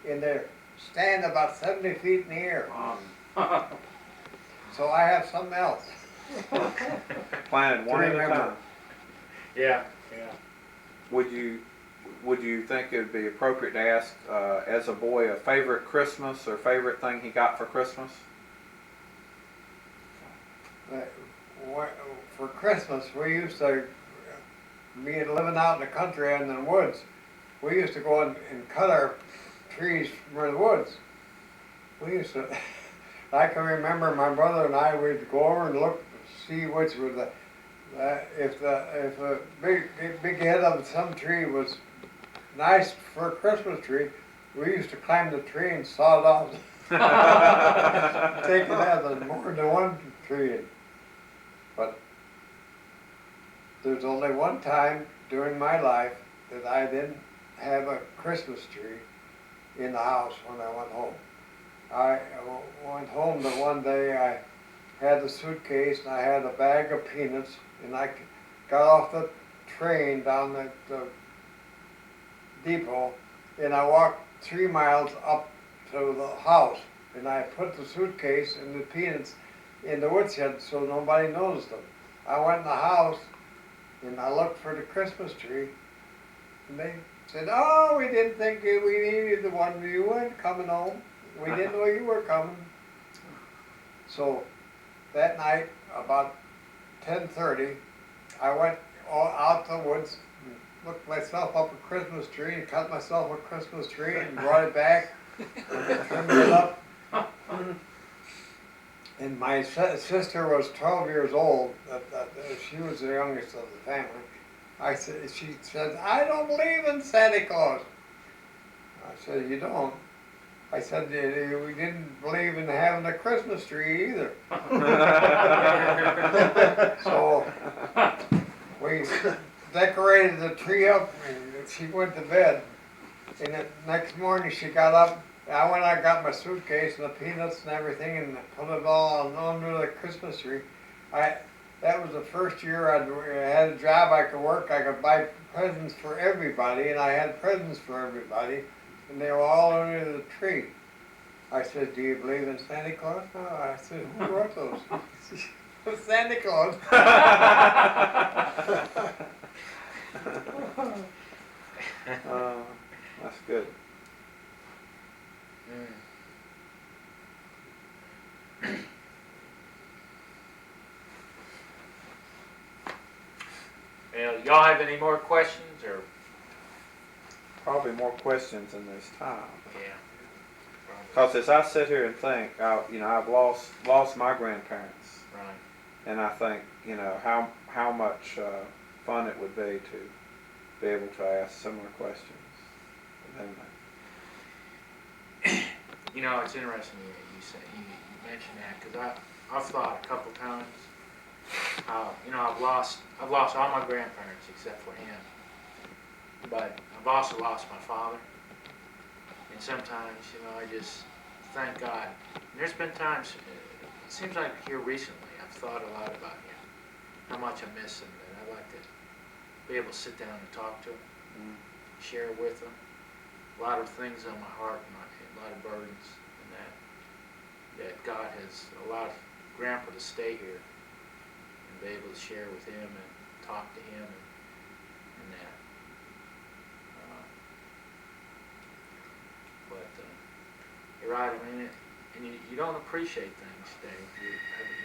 And they stand about 70 feet in the air. So I have something else. Planted one at a remember. time. Yeah. Would you think it would be appropriate to ask, as a boy, a favorite Christmas or favorite thing he got for Christmas? For Christmas, we used to, me living out in the country and in the woods, we used to go and cut our trees from the woods. We used to, I can remember my brother and I would go over and look, see which was if a big head of some tree was nice for a Christmas tree, we used to climb the tree and saw it off. Take it out of more than one tree. But there's only one time during my life that I didn't have a Christmas tree in the house when I went home. I went home the one day, I had the suitcase and I had a bag of peanuts, and I got off the train down at the depot, and I walked 3 miles up to the house, and I put the suitcase and the peanuts in the woodshed so nobody noticed them. I went in the house and I looked for the Christmas tree, and they said, "Oh, we didn't think we needed the one. You weren't coming home. We didn't know you were coming." So that night, about 10:30, I went out to the woods, and looked myself up a Christmas tree, and cut myself a Christmas tree, and brought it back, and trimmed it up. And my sister was 12 years old. She was the youngest of the family. She said, "I don't believe in Santa Claus." I said, "You don't?" I said, "We didn't believe in having a Christmas tree either." So we decorated the tree up, and she went to bed. And the next morning she got up. I went and I got my suitcase and the peanuts and everything and put it all under the Christmas tree. That was the first year I had a job I could work. I could buy presents for everybody, and I had presents for everybody, and they were all under the tree. I said, "Do you believe in Santa Claus?" "No." I said, "Who wrote those?" "Santa Claus." That's good. Well, y'all have any more questions, or? Probably more questions in this time. Yeah. Because as I sit here and think, I've lost my grandparents, Right. and I think, how much fun it would be to be able to ask similar questions of them. It's interesting you mentioned that, because I've thought a couple times how I've lost all my grandparents except for him, but I've also lost my father, and sometimes I just thank God. And there's been times, it seems like here recently, I've thought a lot about him, how much I miss him, and I'd like to be able to sit down and talk to him. share with them. A lot of things on my heart, and a lot of burdens, and that God has allowed Grandpa to stay here and be able to share with him and talk to him and that. But you're right. I mean, and you don't appreciate things, Dave.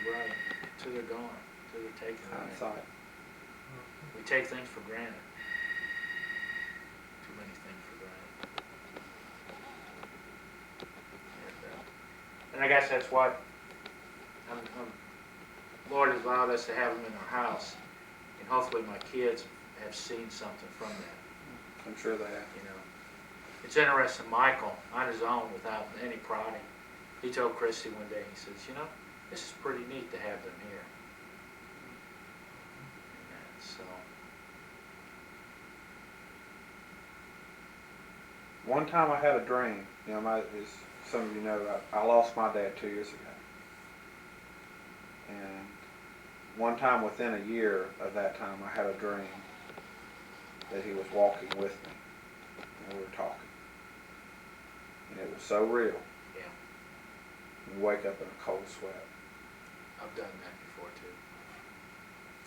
You're right. Until they're gone, until they're taken away. Hindsight. We take things for granted. Too many things for granted. And I guess that's what Lord has allowed us to have them in our house, and hopefully my kids have seen something from that. I'm sure they have. You know, it's interesting. Michael, on his own, without any prodding, he told Christy one day. He says, "You know, this is pretty neat to have them here." And so. One time I had a dream. You know, as some of you know, I lost my dad 2 years ago. And one time within a year of that time, I had a dream that he was walking with me, and we were talking. And it was so real. Yeah. You wake up in a cold sweat. I've done that before too.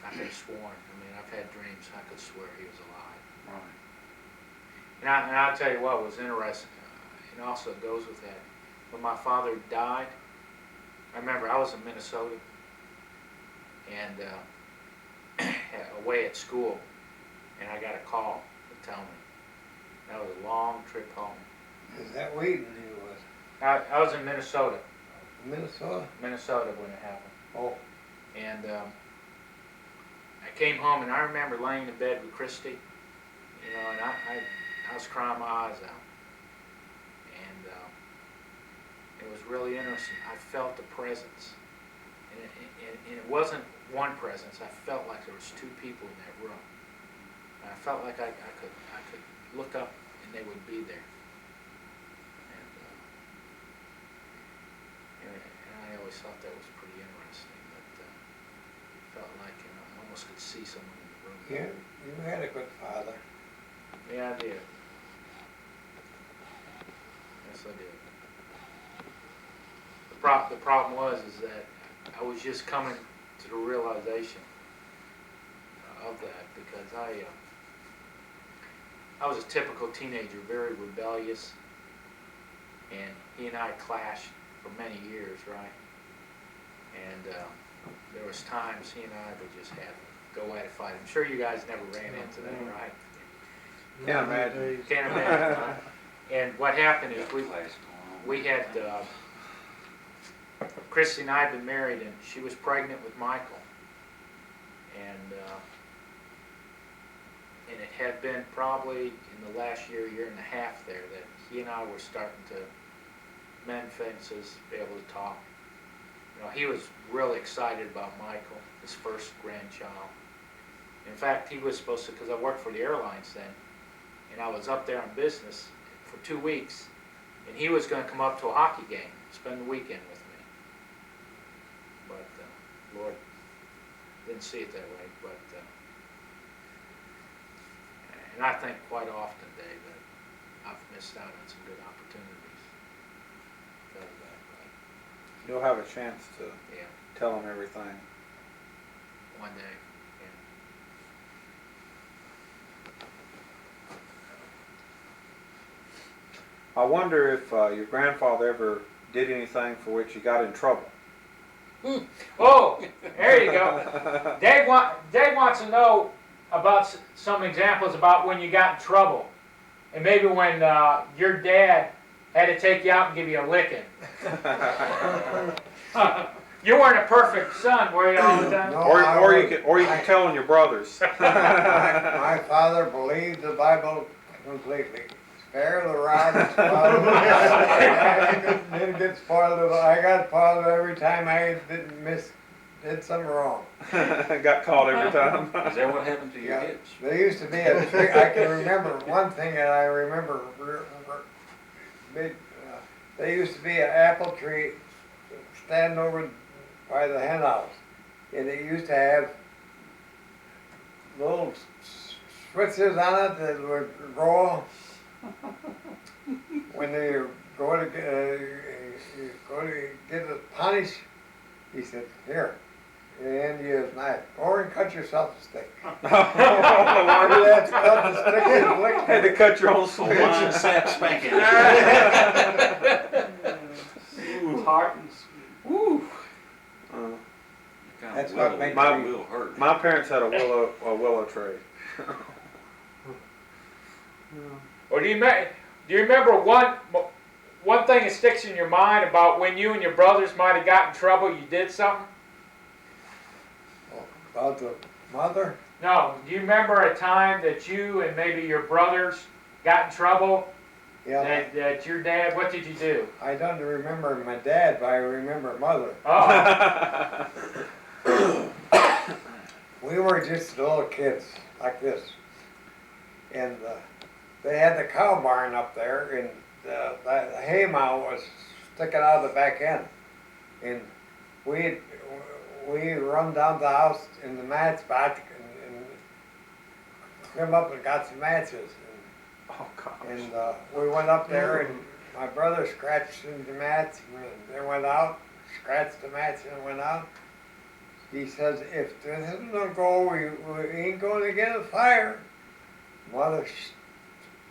I could have sworn. I mean, I've had dreams. I could swear he was alive. Right. And I'll tell you what was interesting. And also it goes with that. When my father died, I remember I was in Minnesota and away at school, and I got a call to tell me. That was a long trip home. Is that Wheaton he was? I was in Minnesota. Minnesota? Minnesota when it happened. Oh. And I came home, and I remember laying in bed with Christy, you know, and I was crying my eyes out. And it was really interesting. I felt the presence. And it wasn't one presence. I felt like there was two people in that room. And I felt like I could look up and they would be there. And I always thought that was pretty interesting. That felt like, you know, I almost could see someone in the room. Yeah, you had a good father. Yeah, I did. Yes, I did. The problem was is that I was just coming to the realization of that because I was a typical teenager, very rebellious, and he and I clashed for many years, right? And there was times he and I would just have go at a fight. I'm sure you guys never ran into that, right? Can't imagine. Can't imagine. Huh? And what happened is we had Christy and I had been married, and she was pregnant with Michael, and it had been probably in the last year and a half there that he and I were starting to mend fences, be able to talk. You know, he was really excited about Michael, his first grandchild. In fact, he was supposed to, because I worked for the airlines then, and I was up there on business for 2 weeks, and he was going to come up to a hockey game, spend the weekend with me. But Lord didn't see it that way. But and I think quite often, Dave, that I've missed out on some good opportunities because of that. But You'll have a chance to yeah, tell him everything. one day. I wonder if your grandfather ever did anything for which he got in trouble. Oh, there you go. Dave wants to know about some examples about when you got in trouble, and maybe when your dad had to take you out and give you a licking. You weren't a perfect son, were you, all the time? No, or you can tell on your brothers. My father believed the Bible completely. Spare the rod and spoil the child. Didn't get spoiled. I got spoiled every time I did something wrong. Got caught every time. Is that what happened to your Yeah. hips? There used to be a tree. I can remember one thing that I remember. Big. There used to be an apple tree standing over by the hen house, and it used to have little switches on it that would roll. When they go to get it punished, he said, "Here, and use knife. Go and cut yourself a stick." You had to cut the stick and lick Had to it. cut your own Line switch. sap spanking. Tartans. Woo. That's what makes My- me. Will hurt. My parents had a willow tree. Or do you remember one thing that sticks in your mind about when you and your brothers might have got in trouble? You did something. About the mother? No. Do you remember a time that you and maybe your brothers got in trouble? Yeah, That your dad. What did you do? I don't remember my dad, but I remember mother. Oh. We were just little kids like this, and they had the cow barn up there, and the hay mow was sticking out of the back end, and we run down to the house in the mat spot and climb up and got some matches. Oh gosh. And we went up there, and my brother scratched the mats, and they went out, scratched the mats and went out. He says, "If this doesn't go, we ain't going to get a fire." Mother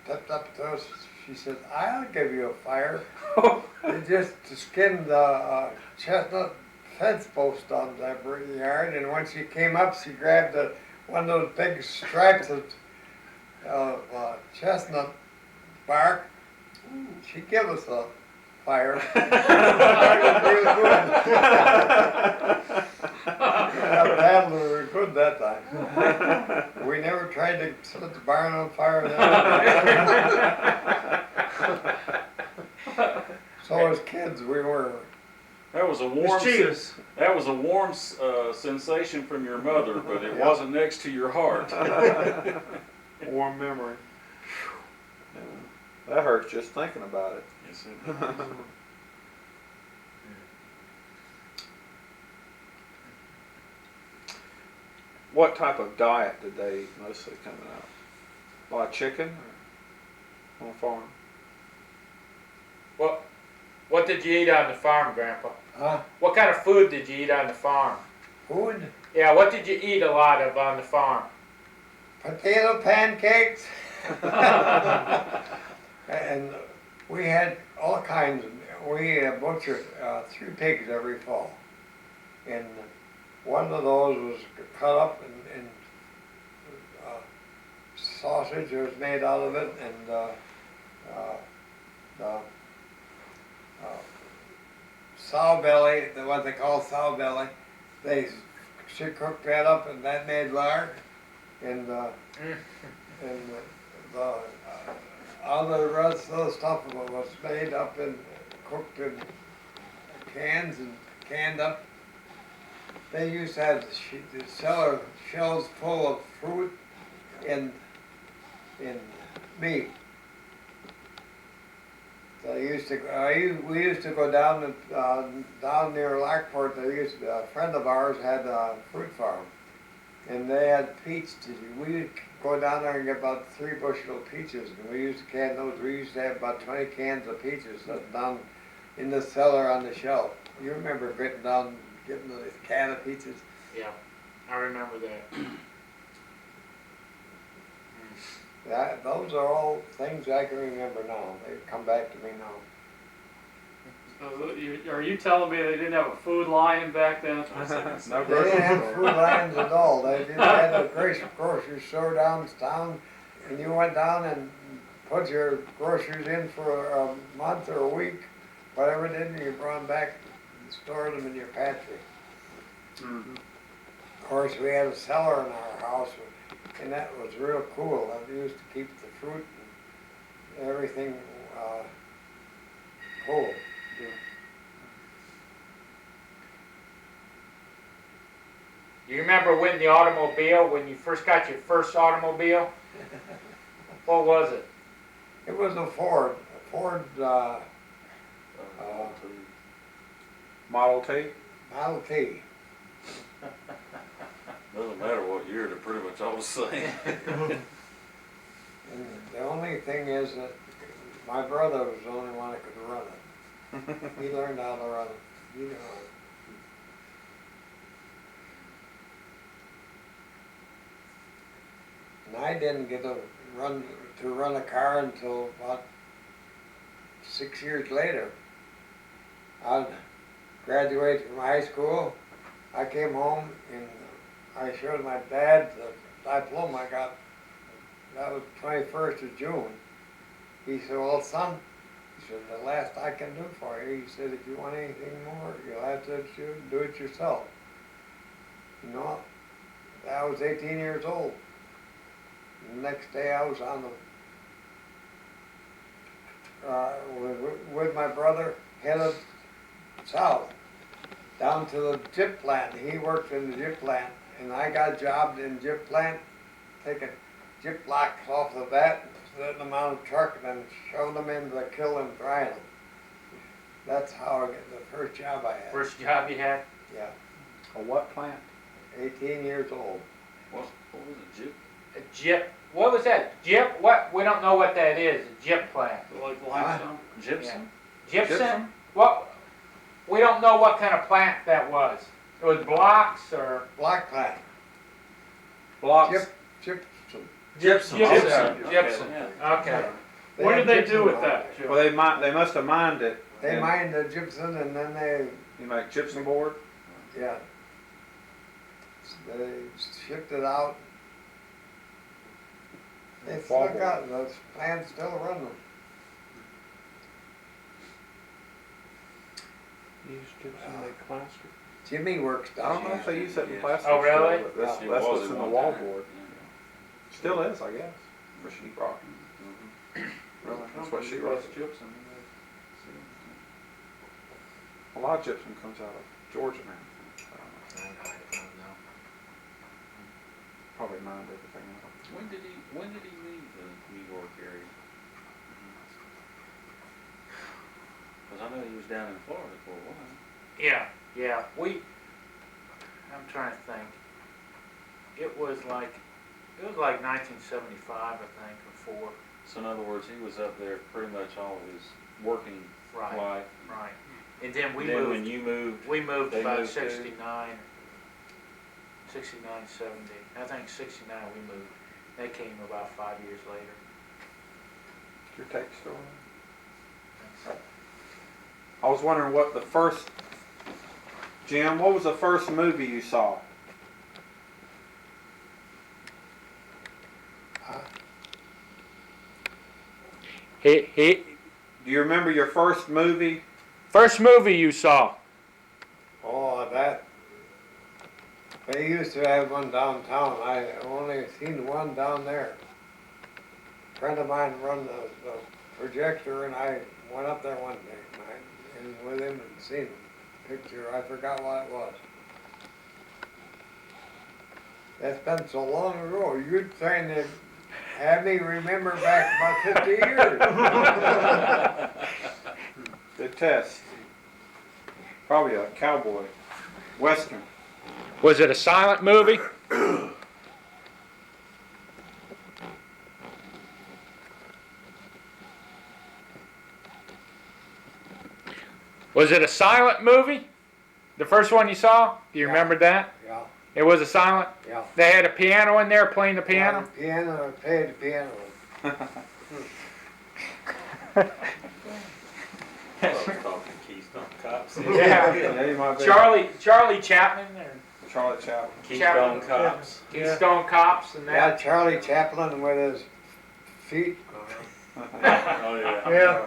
stepped up to us. She says, "I'll give you a fire." They just skinned the chestnut fence post on that yard, and when she came up, she grabbed one of those big stripes of chestnut bark. She gave us a fire. That was real good. That handle was good that time. We never tried to set the barn on fire then. So as kids, we were. That was a warm. That was a warm sensation from your mother, but it Yeah. wasn't next to your heart. Warm memory. Yeah. That hurts just thinking about it. Yes, it does. What type of diet did they eat mostly coming up? A lot of chicken or on a farm? What did you eat on the farm, Grandpa? Huh? What kind of food did you eat on the farm? Food? Yeah, what did you eat a lot of on the farm? Potato pancakes. And we had all kinds of, we butchered 3 pigs every fall. And one of those was cut up and sausage was made out of it, and sow belly, what they call sow belly, she cooked that up and that made lard. And all the rest of the stuff was made up and cooked in cans and canned up. They used to have the shells full of fruit and meat. We used to go down near Lockport. A friend of ours had a fruit farm, and they had peach. We would go down there and get about 3 bushel of peaches, and we used to can those. We used to have about 20 cans of peaches down in the cellar on the shelf. You remember getting the can of peaches? Yeah, I remember that. Those are all things I can remember now. They come back to me now. So are you telling me they didn't have a food lion back then? No They didn't have grocery food store. lines at all. They just had a grocery store downtown, and you went down and put your groceries in for a month or a week, whatever it is, and you brought them back and stored them in your pantry. Mhm. Of course, we had a cellar in our house, and that was real cool. I used to keep the fruit and everything cool. You remember winning the automobile when you first got your first automobile? What was it? It was a Ford. Model T. Model T. Doesn't matter what year, they're pretty much all the same. And the only thing is that my brother was the only one that could run it. He learned how to run it. He knew how to. And I didn't get to run a car until about 6 years later. I graduated from high school. I came home and I showed my dad the diploma I got. That was 21st of June. He said, well, son, he said, the last I can do for you. He said, if you want anything more, you'll have to do it yourself. You know, I was 18 years old. The next day I was on the, with my brother, headed south, down to the chip plant. He worked in the chip plant, and I got jobbed in the chip plant, taking chip blocks off the vat, setting them on a truck, and then shoving them into the kiln and drying them. That's how I got the first job I had. First job you had? Yeah, A what plant? 18 years old. What was it, Jip? A gyp. What was that? Gyp? What? We don't know what that is. A gyp plant. Like limestone? Gypsum? Gypsum? What? We don't know what kind of plant that was. It was blocks or Block plant. Blocks. Gypsum. Gypsum. gypsum. Okay. Gypsum. Yeah. Okay. What had did they gypsum do with on that, there. Joe? Well, they must have mined it. They and mined the gypsum and then they, You make gypsum board. yeah. They shipped it out. They still Wallboard. got, those plants still running. Use gypsum to make plaster. Jimmy works I down don't know if they there. use it in Yeah. plastic. Oh, really? still, but That's, It that's was what's at in the one wallboard. time. Still is, I guess, for sheetrock. Really, that's what sheetrock is. Gypsum. A lot of gypsum comes out of Georgia now. I don't know. Probably mined everything out. When did he leave the New York area? Cause I know he was down in Florida for a while. Yeah. Yeah. I'm trying to think. It was like 1975, I think, or 4. So in other words, he was up there pretty much all of his working Right. life. Right. And then we Then moved. when you moved, We moved They about moved too? 69, 70. I think 69 we moved. They came about 5 years later. Your tape still on? I was wondering what the first, Jim, what was the first movie you saw? He Do you remember your first movie? first movie you saw. Oh, that, they used to have one downtown. I only seen one down there. A friend of mine run the projector and I went up there one day and with him and seen the picture. I forgot what it was. That's been so long ago. You're trying to have me remember back about 50 years. Good test. Probably a cowboy western. Was it a silent movie? Was it a silent movie? The first one you saw? Do you Yeah. remember that? Yeah, It was a silent? yeah. They had a piano in there playing the piano? Piano, I played the piano. I was talking Keystone Cops. Yeah. Yeah, you might be. Charlie Chaplin or Charlie Chaplin. Keystone Cops. Keystone Cops and Yeah, that? Charlie Chaplin with his feet. Oh yeah. Yeah.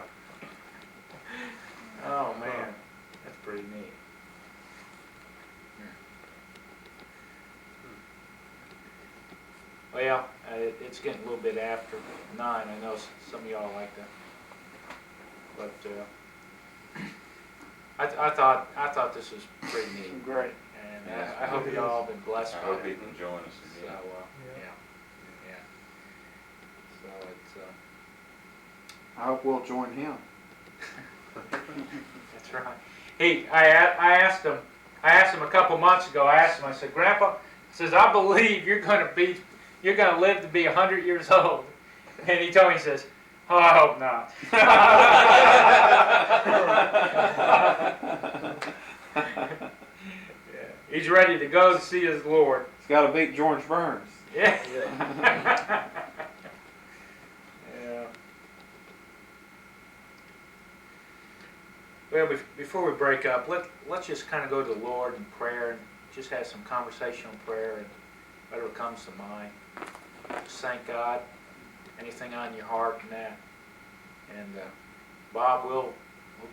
Oh man, that's pretty neat. Well, it's getting a little bit after 9. I know some of y'all like that, but I thought this was pretty neat, Great. and Yeah, I hope you all been blessed I by hope it. he can join us So again. yeah. So it's I hope we'll join him. that's right. Hey, I asked him a couple months ago. I said, Grandpa, I says, I believe you're gonna live to be 100 years old. And he told me, he says, "Oh, I hope not." Yeah. He's ready to go to see his Lord. He's got to beat George Burns. Yeah. Yeah. Well, before we break up, let's just kind of go to the Lord in prayer and just have some conversational prayer and whatever comes to mind. Just thank God. Anything on your heart and that. And Bob, we'll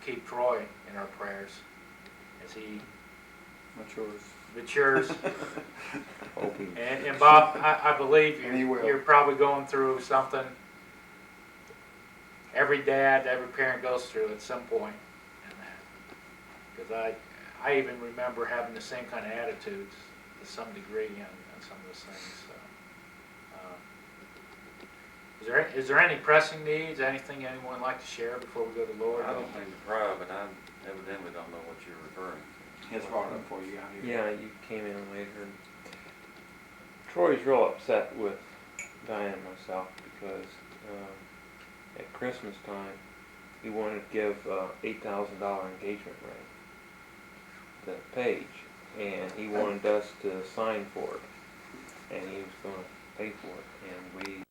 keep Troy in our prayers as he matures. And Bob, I believe And he will. you're probably going through something every dad, every parent goes through at some point. Because I even remember having the same kind of attitudes to some degree on some of those things. So, is there any pressing needs, anything anyone would like to share before we go to the Lord? I don't mean to pry, but I evidently don't know what you're referring to. It's hard up for you out here. Yeah, you came in later. And Troy's real upset with Diane and myself because at Christmas time he wanted to give $8,000 engagement ring to Paige, and he wanted us to sign for it, and he was going to pay for it, and we